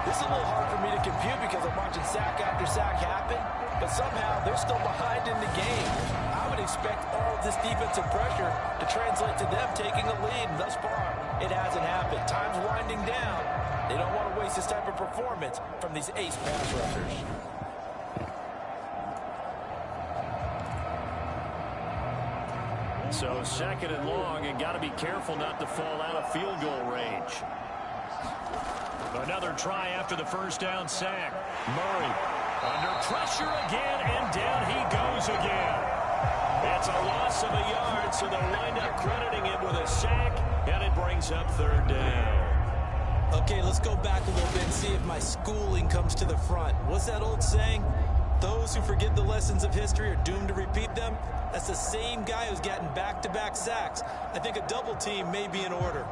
This is a little hard for me to compute because I'm watching sack after sack happen, but somehow they're still behind in the game. I would expect all of this defensive pressure to translate to them taking a lead, and thus far, it hasn't happened. Time's winding down. They don't want to waste this type of performance from these ace pass rushers. So 2nd and long, and got to be careful not to fall out of field goal range. Another try after the 1st down sack. Murray under pressure again, and down he goes again. It's a loss of a yard, so they'll wind up crediting him with a sack, and it brings up 3rd down. Okay, let's go back a little bit and see if my schooling comes to the front. What's that old saying? Those who forget the lessons of history are doomed to repeat them. That's the same guy who's getting back-to-back sacks. I think a double team may be in order.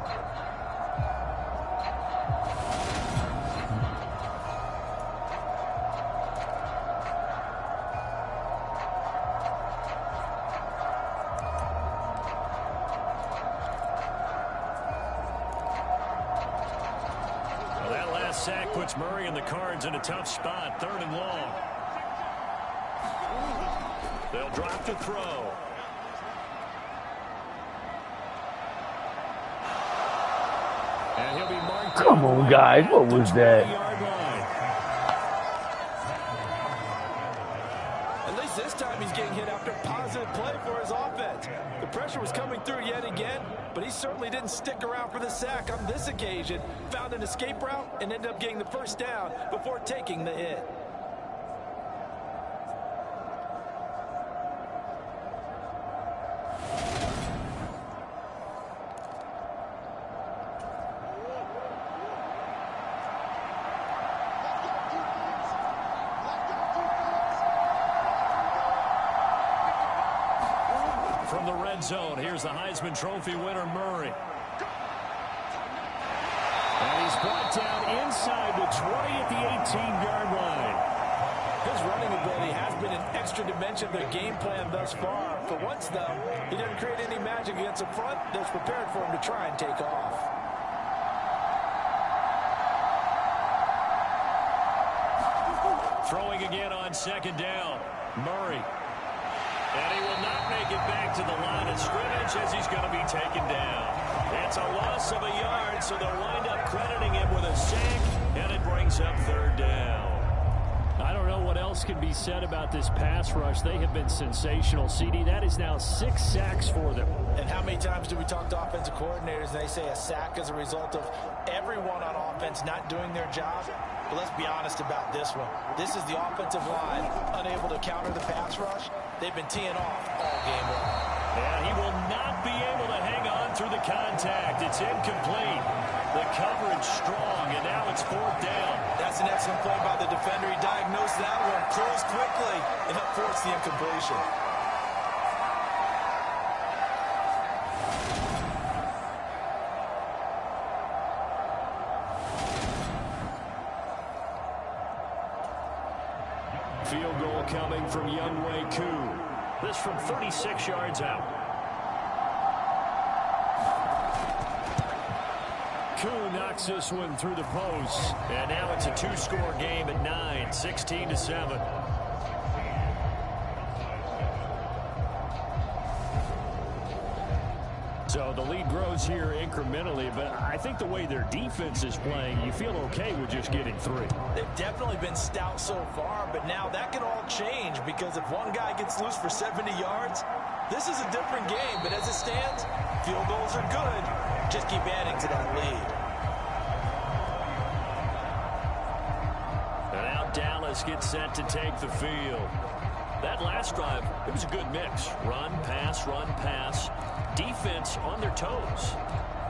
Sack puts Murray and the Cards in a tough spot, 3rd and long. They'll drop to throw. And he'll be marked. Come on, guys. What was that? At least this time he's getting hit after a positive play for his offense. The pressure was coming through yet again, but he certainly didn't stick around for the sack on this occasion. Found an escape route and ended up getting the first down before taking the hit. From the red zone, here's the Heisman Trophy winner, Murray. And he's brought down inside the 20 at the 18-yard line. His running ability has been an extra dimension of their game plan thus far. For once, though, he doesn't create any magic against the front that's prepared for him to try and take off. Throwing again on 2nd down, Murray. And he will not make it back to the line of scrimmage as he's going to be taken down. It's a loss of a yard, so they'll wind up crediting him with a sack, and it brings up 3rd down. I don't know what else can be said about this pass rush. They have been sensational, CD. That is now 6 sacks for them. And how many times do we talk to offensive coordinators and they say a sack is a result of everyone on offense not doing their job? But let's be honest about this one. This is the offensive line unable to counter the pass rush. They've been teeing off all game long. And he will not be able to hang on through the contact. It's incomplete. The coverage strong, and now it's 4th down. That's an excellent play by the defender. He diagnosed that one, closed quickly, and helped force the incompletion. Field goal coming from Younghoe Koo. This from 36 yards out. Koo knocks this one through the post. And now it's a 2-score game at 9, 16-7. So the lead grows here incrementally, but I think the way their defense is playing, you feel okay with just getting 3. They've definitely been stout so far, but now that can all change because if one guy gets loose for 70 yards, this is a different game. But as it stands, field goals are good. Just keep adding to that lead. And now Dallas gets set to take the field. That last drive, it was a good mix. Run, pass. Defense on their toes.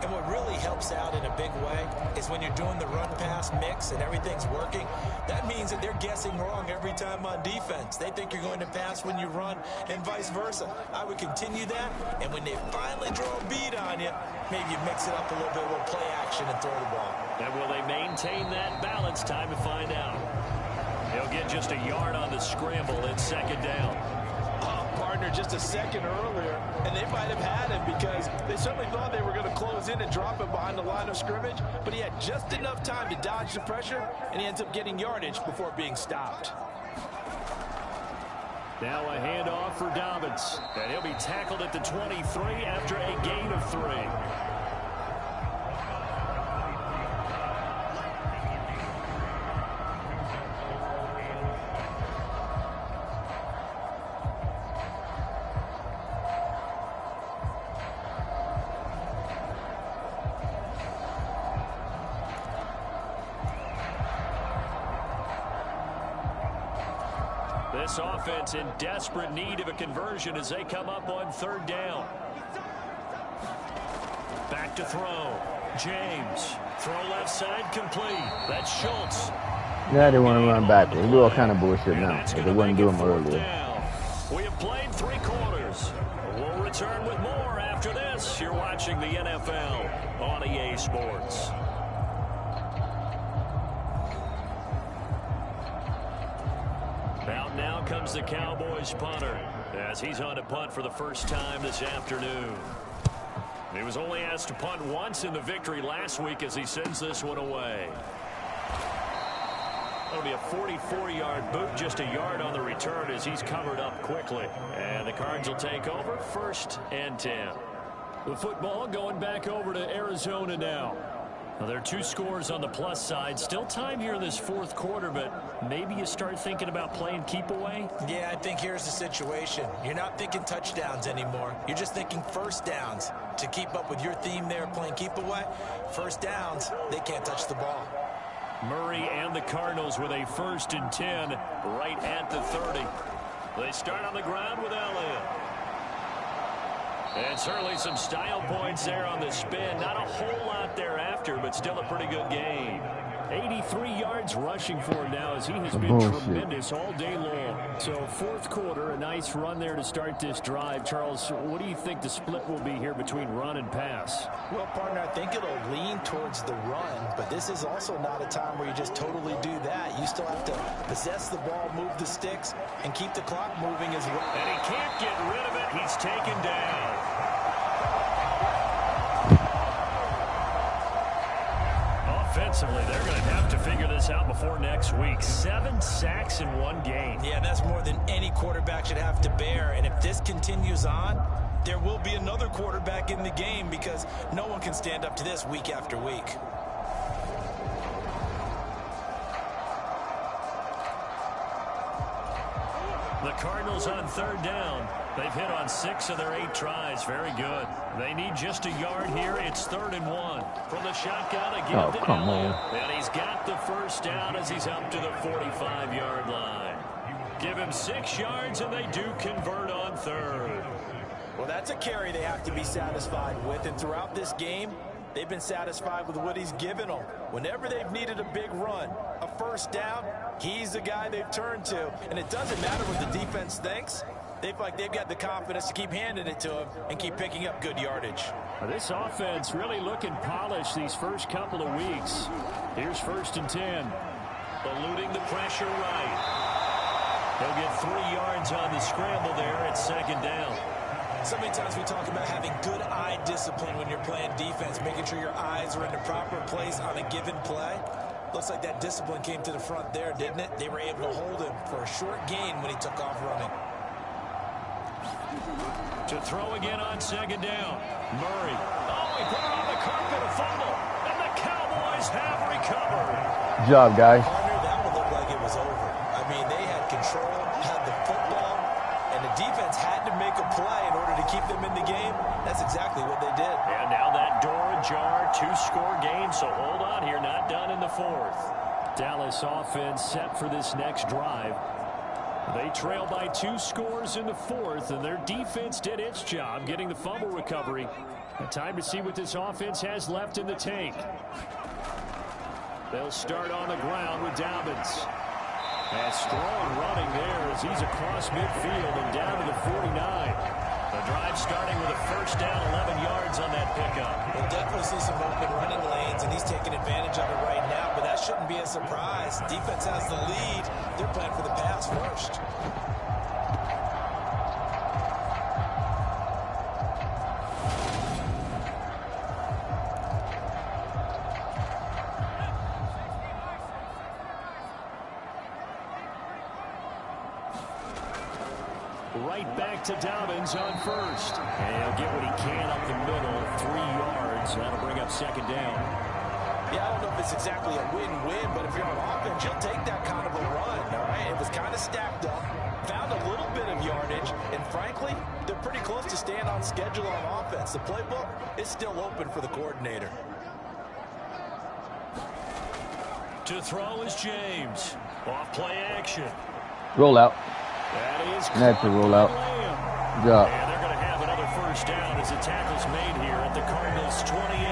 And what really helps out in a big way is when you're doing the run-pass mix and everything's working, that means that they're guessing wrong every time on defense. They think you're going to pass when you run and vice versa. I would continue that, and when they finally draw a beat on you, maybe you mix it up a little bit with play action and throw the ball. And will they maintain that balance? Time to find out. He'll get just a yard on the scramble. It's 2nd down. Partner just a second earlier, and they might have had him because they certainly thought they were going to close in and drop him behind the line of scrimmage, but he had just enough time to dodge the pressure, and he ends up getting yardage before being stopped. Now a handoff for Dobbins, and he'll be tackled at the 23 after a gain of 3. This offense in desperate need of a conversion as they come up on 3rd down. Back back to throw. James. Throw left side complete. That's Schultz. Now they want to run backwards. They do all kind of bullshit now, but they wouldn't do them earlier. We have played 3 quarters. We'll return with more after this. You're watching the NFL on EA Sports. Out now comes the Cowboys punter as he's on to punt for the first time this afternoon. He was only asked to punt once in the victory last week as he sends this one away. That'll be a 44-yard boot, just a yard on the return as he's covered up quickly. And the Cards will take over 1st and 10. The football going back over to Arizona now. Well, there are 2 scores on the plus side. Still time here in this 4th quarter, but maybe you start thinking about playing keep away? Yeah, I think here's the situation. You're not thinking touchdowns anymore. You're just thinking first downs. To keep up with your theme there, playing keep away, first downs, they can't touch the ball. Murray and the Cardinals with a 1st and 10 right at the 30. They start on the ground with Elliott. And certainly some style points there on the spin. Not a whole lot thereafter, but still a pretty good game. 83 yards rushing for him now as he has been tremendous all day long. So 4th quarter, a nice run there to start this drive. Charles, what do you think the split will be here between run and pass? Well, partner, I think it'll lean towards the run, but this is also not a time where you just totally do that. You still have to possess the ball, move the sticks, and keep the clock moving as well. And he can't get rid of it. He's taken down. Offensively, they're going to have to figure this out before next week. 7 sacks in 1 game. Yeah, that's more than any quarterback should have to bear. And if this continues on, there will be another quarterback in the game because no one can stand up to this week after week. The Cardinals on 3rd down. They've hit on 6 of their 8 tries. Very good. They need just a yard here. It's 3rd and 1. From the shotgun again. Oh, come on. And he's got the first down as he's up to the 45-yard line. Give him 6 yards, and they do convert on 3rd. Well, that's a carry they have to be satisfied with. And throughout this game, they've been satisfied with what he's given them. Whenever they've needed a big run, a first down, he's the guy they've turned to. And it doesn't matter what the defense thinks. They feel like they've got the confidence to keep handing it to him and keep picking up good yardage. This offense really looking polished these first couple of weeks. Here's 1st and 10. Eluding the pressure right. He'll get 3 yards on the scramble there at 2nd down. So many times we talk about having good eye discipline when you're playing defense, making sure your eyes are in the proper place on a given play. Looks like that discipline came to the front there, didn't it? They were able to hold him for a short gain when he took off running. To throw again on 2nd down. Murray. Oh, he put it on the carpet, a fumble. And the Cowboys have recovered. Good job, guys. Partner, that one looked like it was over. I mean, they had control, had the football, and the defense had to make a play in order to keep them in the game. That's exactly what they did. And now that door ajar, 2-score game, so hold on here, not done in the 4th. Dallas offense set for this next drive. They trail by 2 scores in the 4th, and their defense did its job getting the fumble recovery. Time to see what this offense has left in the tank. They'll start on the ground with Dobbins. And strong running there as he's across midfield and down to the 49. The drive starting with a first down, 11 yards on that pickup. We'll definitely see some open running lanes, and he's taking advantage of it right now, but that shouldn't be a surprise. Defense has the lead. They're playing for the pass first. Right back to Dobbins on 1st. And he'll get what he can up the middle, 3 yards. That'll bring up 2nd down. Yeah, I don't know if it's exactly a win-win, but if you're on offense, you'll take that kind of a run, all right? It was kind of stacked up, found a little bit of yardage, and frankly, they're pretty close to staying on schedule on offense. The playbook is still open for the coordinator. To throw is James. Off play action. Roll out. That is That's a roll out. Good job. And they're going to have another first down as the tackle's made here at the Cardinals' 28.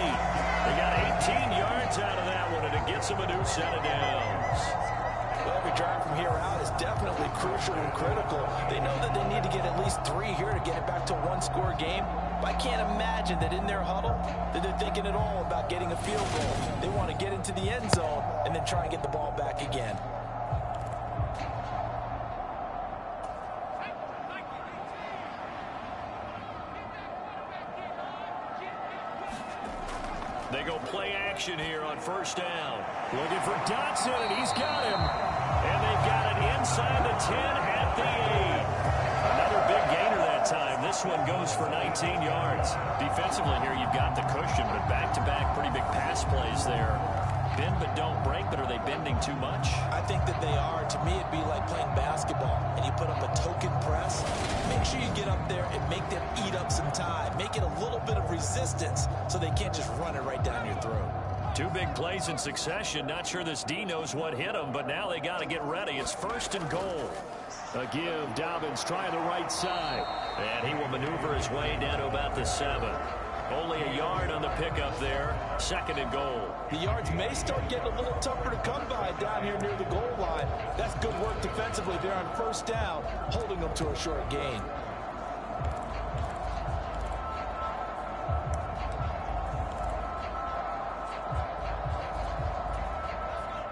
yards out of that one, and it gets him a new set of downs. Well, every drive from here out is definitely crucial and critical. They know that they need to get at least 3 here to get it back to a one-score game. But I can't imagine that in their huddle that they're thinking at all about getting a field goal. They want to get into the end zone and then try and get the ball back again. They go play action here on first down. Looking for Dotson, and he's got him. And they've got it inside the 10 at the 8. Another big gainer that time. This one goes for 19 yards. Defensively here, you've got the cushion, but back-to-back pretty big pass plays there. Bend but don't break, but are they bending too much? I think that they are. To me, it'd be like playing basketball, and you put up a token press. Make sure you get up there and make them eat up some time. Make it a little bit of resistance so they can't just run it right down your throat. 2 big plays in succession. Not sure this D knows what hit him, but now they got to get ready. It's first and goal. A give. Dobbins trying the right side. And he will maneuver his way down to about the 7. Only a yard on the pickup there. Second and goal. The yards may start getting a little tougher to come by down here near the goal line. That's good work defensively there on first down, holding them to a short gain.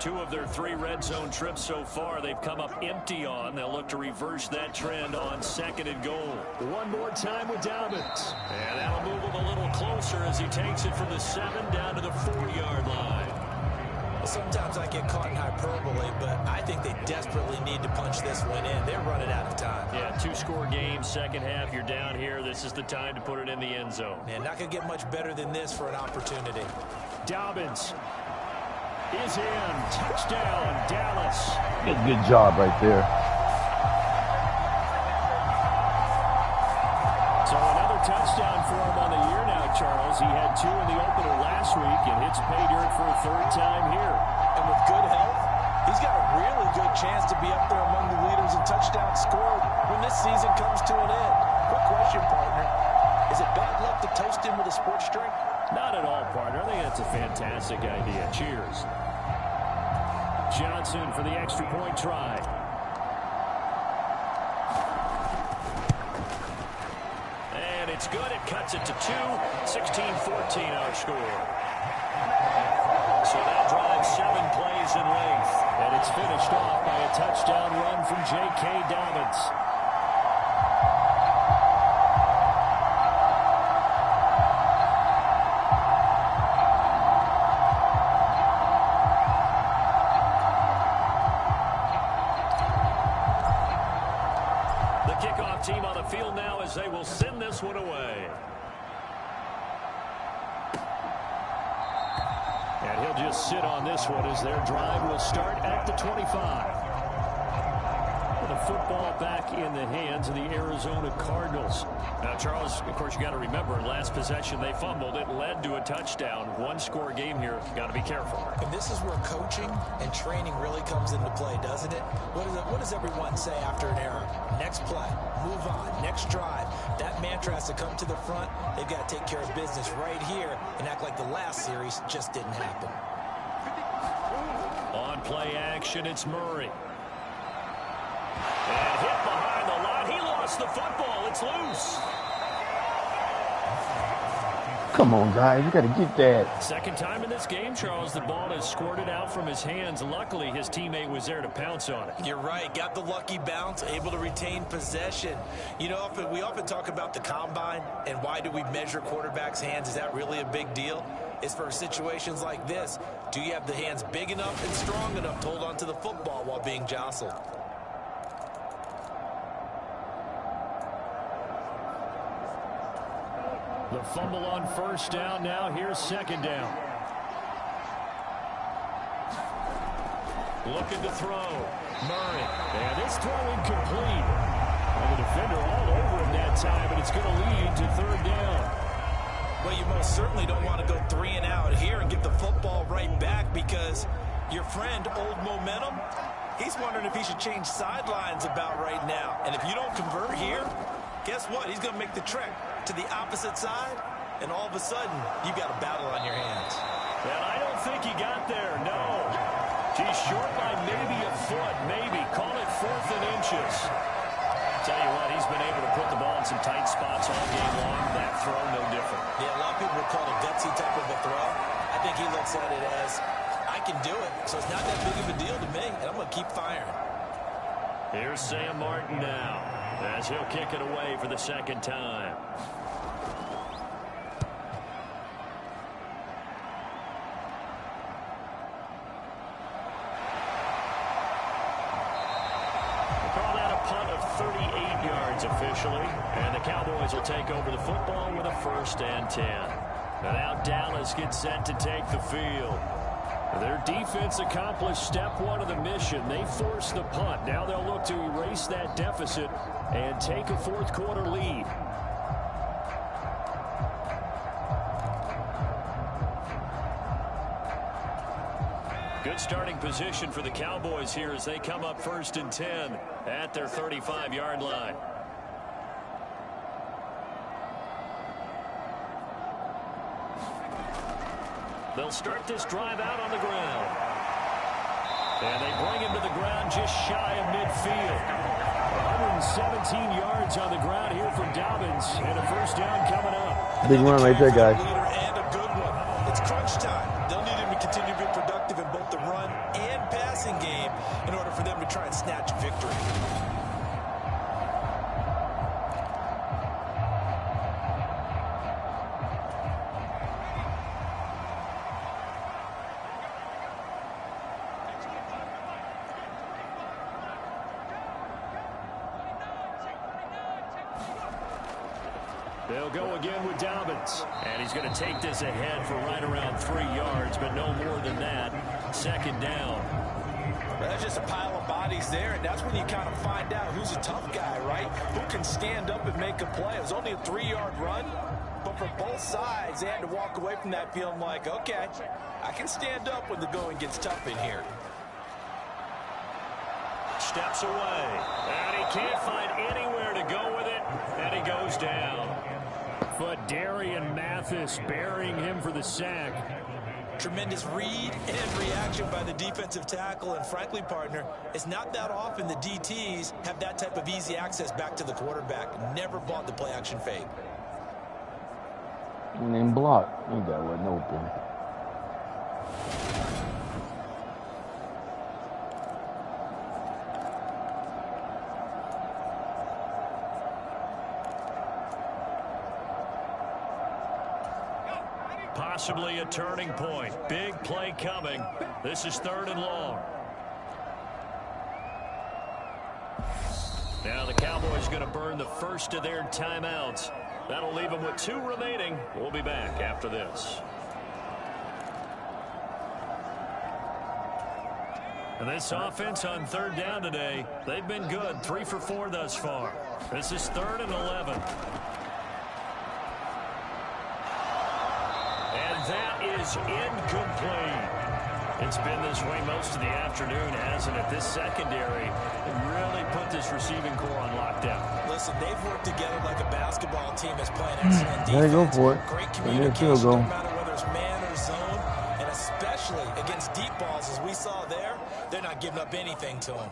Two of their 3 red zone trips so far, they've come up empty on. They'll look to reverse that trend on second and goal. One more time with Dobbins. And that'll move him a little closer as he takes it from the 7 down to the 4-yard line. Well, sometimes I get caught in hyperbole, but I think they desperately need to punch this one in. They're running out of time. Yeah, 2-score game, second half, you're down here. This is the time to put it in the end zone. Man, not going to get much better than this for an opportunity. Dobbins is in. Touchdown, Dallas. Good job right there. So another touchdown for him on the year now, Charles. He had 2 in the opener last week and hits pay dirt for a 3rd time here. And with good health, he's got a really good chance to be up there among the leaders in touchdowns scored when this season comes to an end. Quick question, partner. Is it bad luck to toast him with a sports drink? Not at all, partner. I think that's a fantastic idea. Cheers. Johnson for the extra point try. And it's good. It cuts it to 2. 16-14 our score. So that drives 7 plays in length. And it's finished off by a touchdown run from J.K. Dobbins. Team on the field now as they will send this one away. And he'll just sit on this one as their drive will start at the 25. The football back in the hands of the Arizona Cardinals. Now, Charles, of course, you got to remember, last possession they fumbled. It led to a touchdown. 1-score game here. Got to be careful. And this is where coaching and training really comes into play, doesn't it? What does everyone say after an error? Next play, move on, next drive. That mantra has to come to the front. They've got to take care of business right here and act like the last series just didn't happen. On play action, it's Murray. And hit behind the line. He lost the football. It's loose. Come on, guys. You got to get that. Second time in this game, Charles, the ball has squirted out from his hands. Luckily, his teammate was there to pounce on it. You're right. Got the lucky bounce, able to retain possession. You know, we often talk about the combine and why do we measure quarterbacks' hands. Is that really a big deal? It's for situations like this. Do you have the hands big enough and strong enough to hold on to the football while being jostled? The fumble on first down. Now here's second down. Looking to throw. Murray. And it's throw incomplete. And the defender all over him that time, and it's going to lead to third down. Well, you most certainly don't want to go 3 and out here and get the football right back because your friend, Old Momentum, he's wondering if he should change sidelines about right now. And if you don't convert here, guess what? He's going to make the trek to the opposite side and all of a sudden, you got a battle on your hands. And I don't think he got there, no. He's short by maybe a foot, maybe. Call it 4th and inches. Tell you what, he's been able to put the ball in some tight spots all game long. That throw, no different. Yeah, a lot of people would call it a gutsy type of a throw. I think he looks at it as, I can do it, so it's not that big of a deal to me, and I'm going to keep firing. Here's Sam Martin now, as he'll kick it away for the second time. Call that a punt of 38 yards officially, and the Cowboys will take over the football with a 1st and 10. And now Dallas gets set to take the field. Their defense accomplished step 1 of the mission. They forced the punt. Now they'll look to erase that deficit and take a 4th quarter lead. Good starting position for the Cowboys here as they come up 1st and 10 at their 35-yard line. They'll start this drive out on the ground. And they bring him to the ground just shy of midfield. 117 yards on the ground here from Dobbins. And a 1st down coming up. Big run right there, guys. And a good one. It's crunch time. They'll need him to continue to be productive in both the run and passing game in order for them to try and snatch victory. They'll go again with Dobbins. And he's going to take this ahead for right around 3 yards, but no more than that. 2nd down. Well, there's just a pile of bodies there, and that's when you kind of find out who's a tough guy, right? Who can stand up and make a play. It was only a 3-yard run, but for both sides, they had to walk away from that feeling like, okay, I can stand up when the going gets tough in here. Steps away, and he can't find anywhere to go with it, and he goes down. But Darian Mathis burying him for the sack. Tremendous read and reaction by the defensive tackle, and frankly, partner, it's not that often the DTs have that type of easy access back to the quarterback. Never bought the play-action fade. And then block. Ain't that wasn't open. Possibly a turning point. Big play coming. This is 3rd and long. Now the Cowboys going to burn the first of their timeouts. That'll leave them with 2 remaining. We'll be back after this. And this offense on 3rd down today, they've been good. 3 for 4 thus far. This is 3rd and 11. That is incomplete. It's been this way most of the afternoon, hasn't it? This secondary really put this receiving core on lockdown. Listen, they've worked together like a basketball team that's playing excellent defense. There you go for it. Great Field communication, goal. no matter whether it's man or zone, and especially against deep balls, as we saw there, they're not giving up anything to them.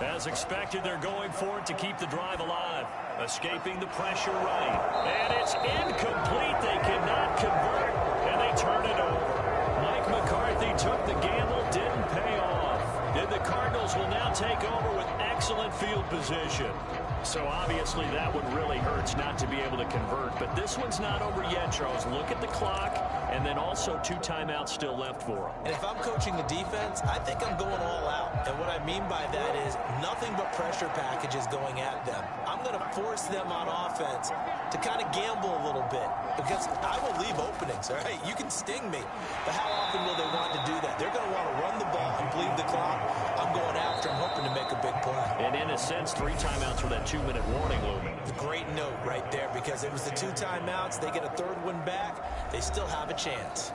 As expected, they're going for it to keep the drive alive. Escaping the pressure right. And it's incomplete. They cannot convert, and they turn it over. Mike McCarthy took the gamble, didn't pay off. And the Cardinals will now take over with excellent field position. So obviously that one really hurts not to be able to convert. But this one's not over yet, Charles. Look at the clock, and then also 2 timeouts still left for them. And if I'm coaching the defense, I think I'm going all out. And what I mean by that is nothing but pressure packages going at them. I'm going to force them on offense to kind of gamble a little bit because I will leave openings, all right? You can sting me, but how often will they want to do that? They're going to want to run the ball and bleed the clock. I'm going after them, hoping to make a big play. And in a sense, 3 timeouts with that 2-minute warning looming. It's a great note right there because it was the 2 timeouts. They get a 3rd one back. They still have a chance.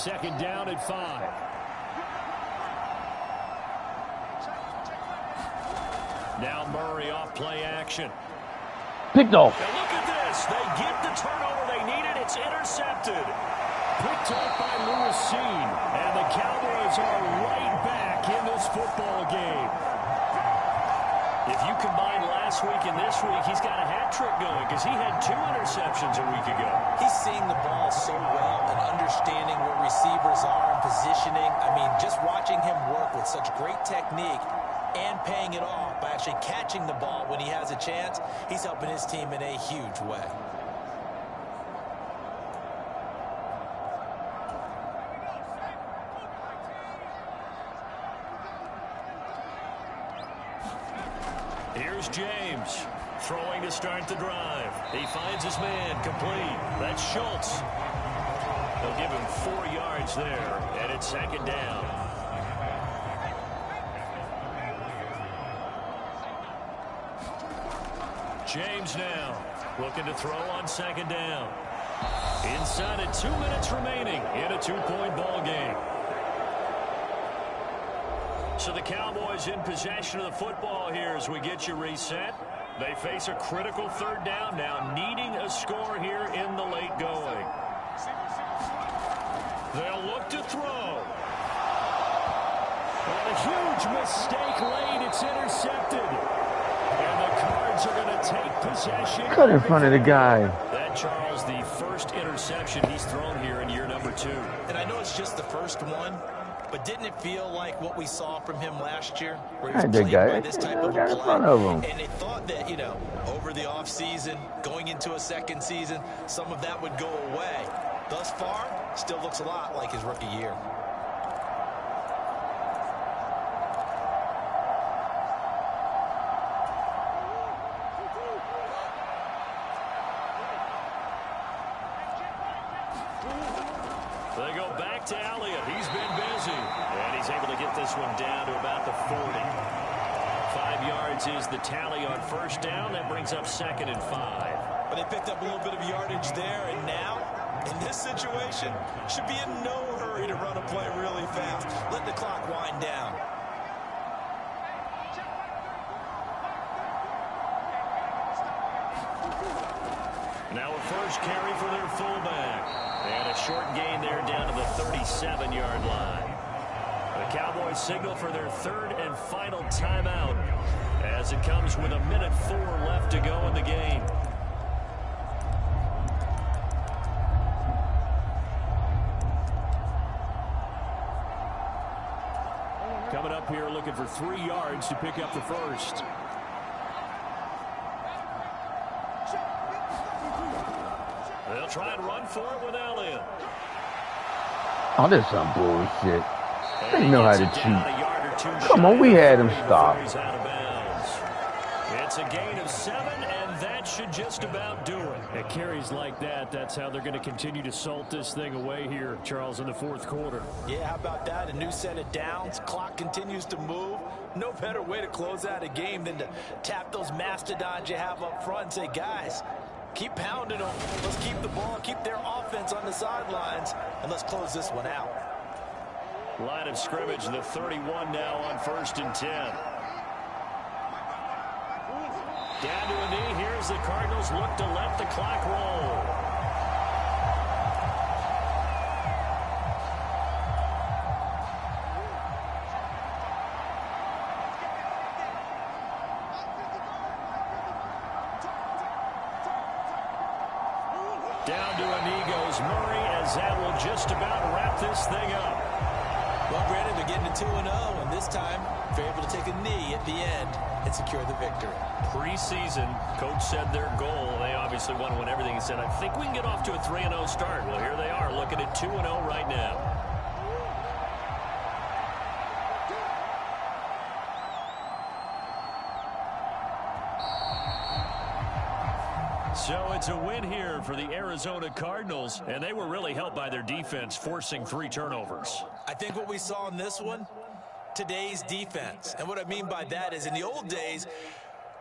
second down at 5. Now Murray off play action. Picked off. And look at this. They get the turnover they needed. It's intercepted. Picked off by Lewis. And the Cowboys are right back in this football game. If you combine last week and this week, he's got a hat trick going because he had 2 interceptions a week ago. He's seeing the ball so well and understanding where receivers are and positioning. I mean, just watching him work with such great technique and paying it off by actually catching the ball when he has a chance, he's helping his team in a huge way. Here's James throwing to start the drive. He finds his man complete. That's Schultz. They'll give him 4 yards there, and it's second down. James now looking to throw on second down. Inside of 2 minutes remaining in a 2-point ball game. So the Cowboys in possession of the football here as we get you reset. They face a critical third down now, needing a score here in the late going. They'll look to throw. And a huge mistake late. It's intercepted. And the Cards are going to take possession. Cut in front of the guy. That, Charles, the first interception he's thrown here in year number 2. And I know it's just the first one, but didn't it feel like what we saw from him last year, where he was playing by this type of a in front of him. And they thought that, you know, over the offseason, going into a second season, some of that would go away. Thus far, still looks a lot like his rookie year. They go back to Elliott. He's been busy. And he's able to get this one down to about the 40. 5 yards is the tally on first down. That brings up second and 5. But they picked up a little bit of yardage there, and now, in this situation, should be in no hurry to run a play really fast. Let the clock wind down. Now a first carry for their fullback. And a short gain there down to the 37-yard line. The Cowboys signal for their third and final timeout as it comes with 1:04 left to go in the game. Coming up here looking for 3 yards to pick up the first. They'll try and run for it with Elliott. Oh, this is some bullshit. They know how to cheat. Come on, we had him stop. It's a gain of 7, and that should just about do it. At carries like that, that's how they're going to continue to salt this thing away here, Charles, in the fourth quarter. Yeah, how about that? A new set of downs. Clock continues to move. No better way to close out a game than to tap those mastodons you have up front and say, guys, keep pounding them. Let's keep the ball, keep their offense on the sidelines, and let's close this one out. Line of scrimmage, the 31 now on 1st and 10. Down to a knee. Here's the Cardinals look to let the clock roll. Down to a knee goes Murray, as that will just about wrap this thing up. Well, granted, they're getting to 2-0, and this time they're able to take a knee at the end and secure the victory. Preseason, coach said their goal, they obviously want to win everything. He said, I think we can get off to a 3-0 start. Well, here they are looking at 2-0 right now. So it's a win here for the Arizona Cardinals, and they were really helped by their defense, forcing 3 turnovers. I think what we saw in this one, today's defense. And what I mean by that is in the old days,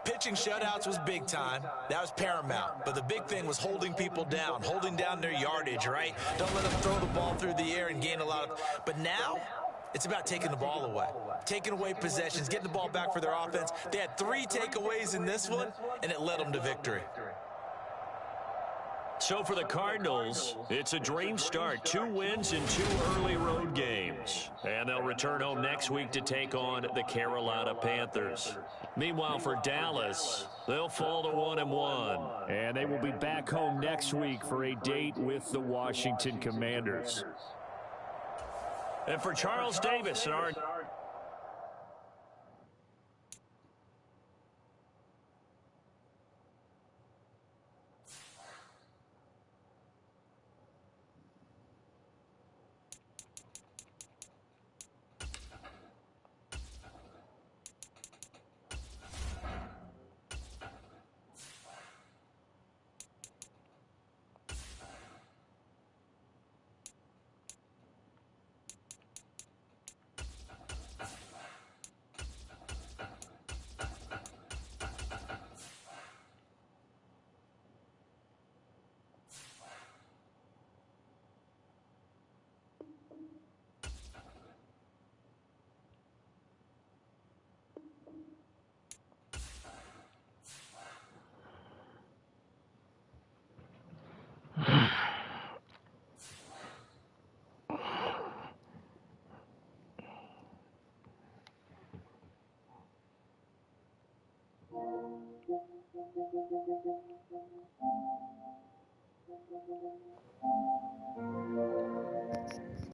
Pitching shutouts was big time. That was paramount. But the big thing was holding people down, holding down their yardage, right? Don't let them throw the ball through the air and gain a lot of... But now, it's about taking the ball away. Taking away possessions, getting the ball back for their offense. They had 3 takeaways in this one, and it led them to victory. So for the Cardinals, it's a dream start. 2 wins in 2 early road games. And they'll return home next week to take on the Carolina Panthers. Meanwhile, for Dallas, they'll fall to 1-1. And they will be back home next week for a date with the Washington Commanders. And for Charles Davis and our...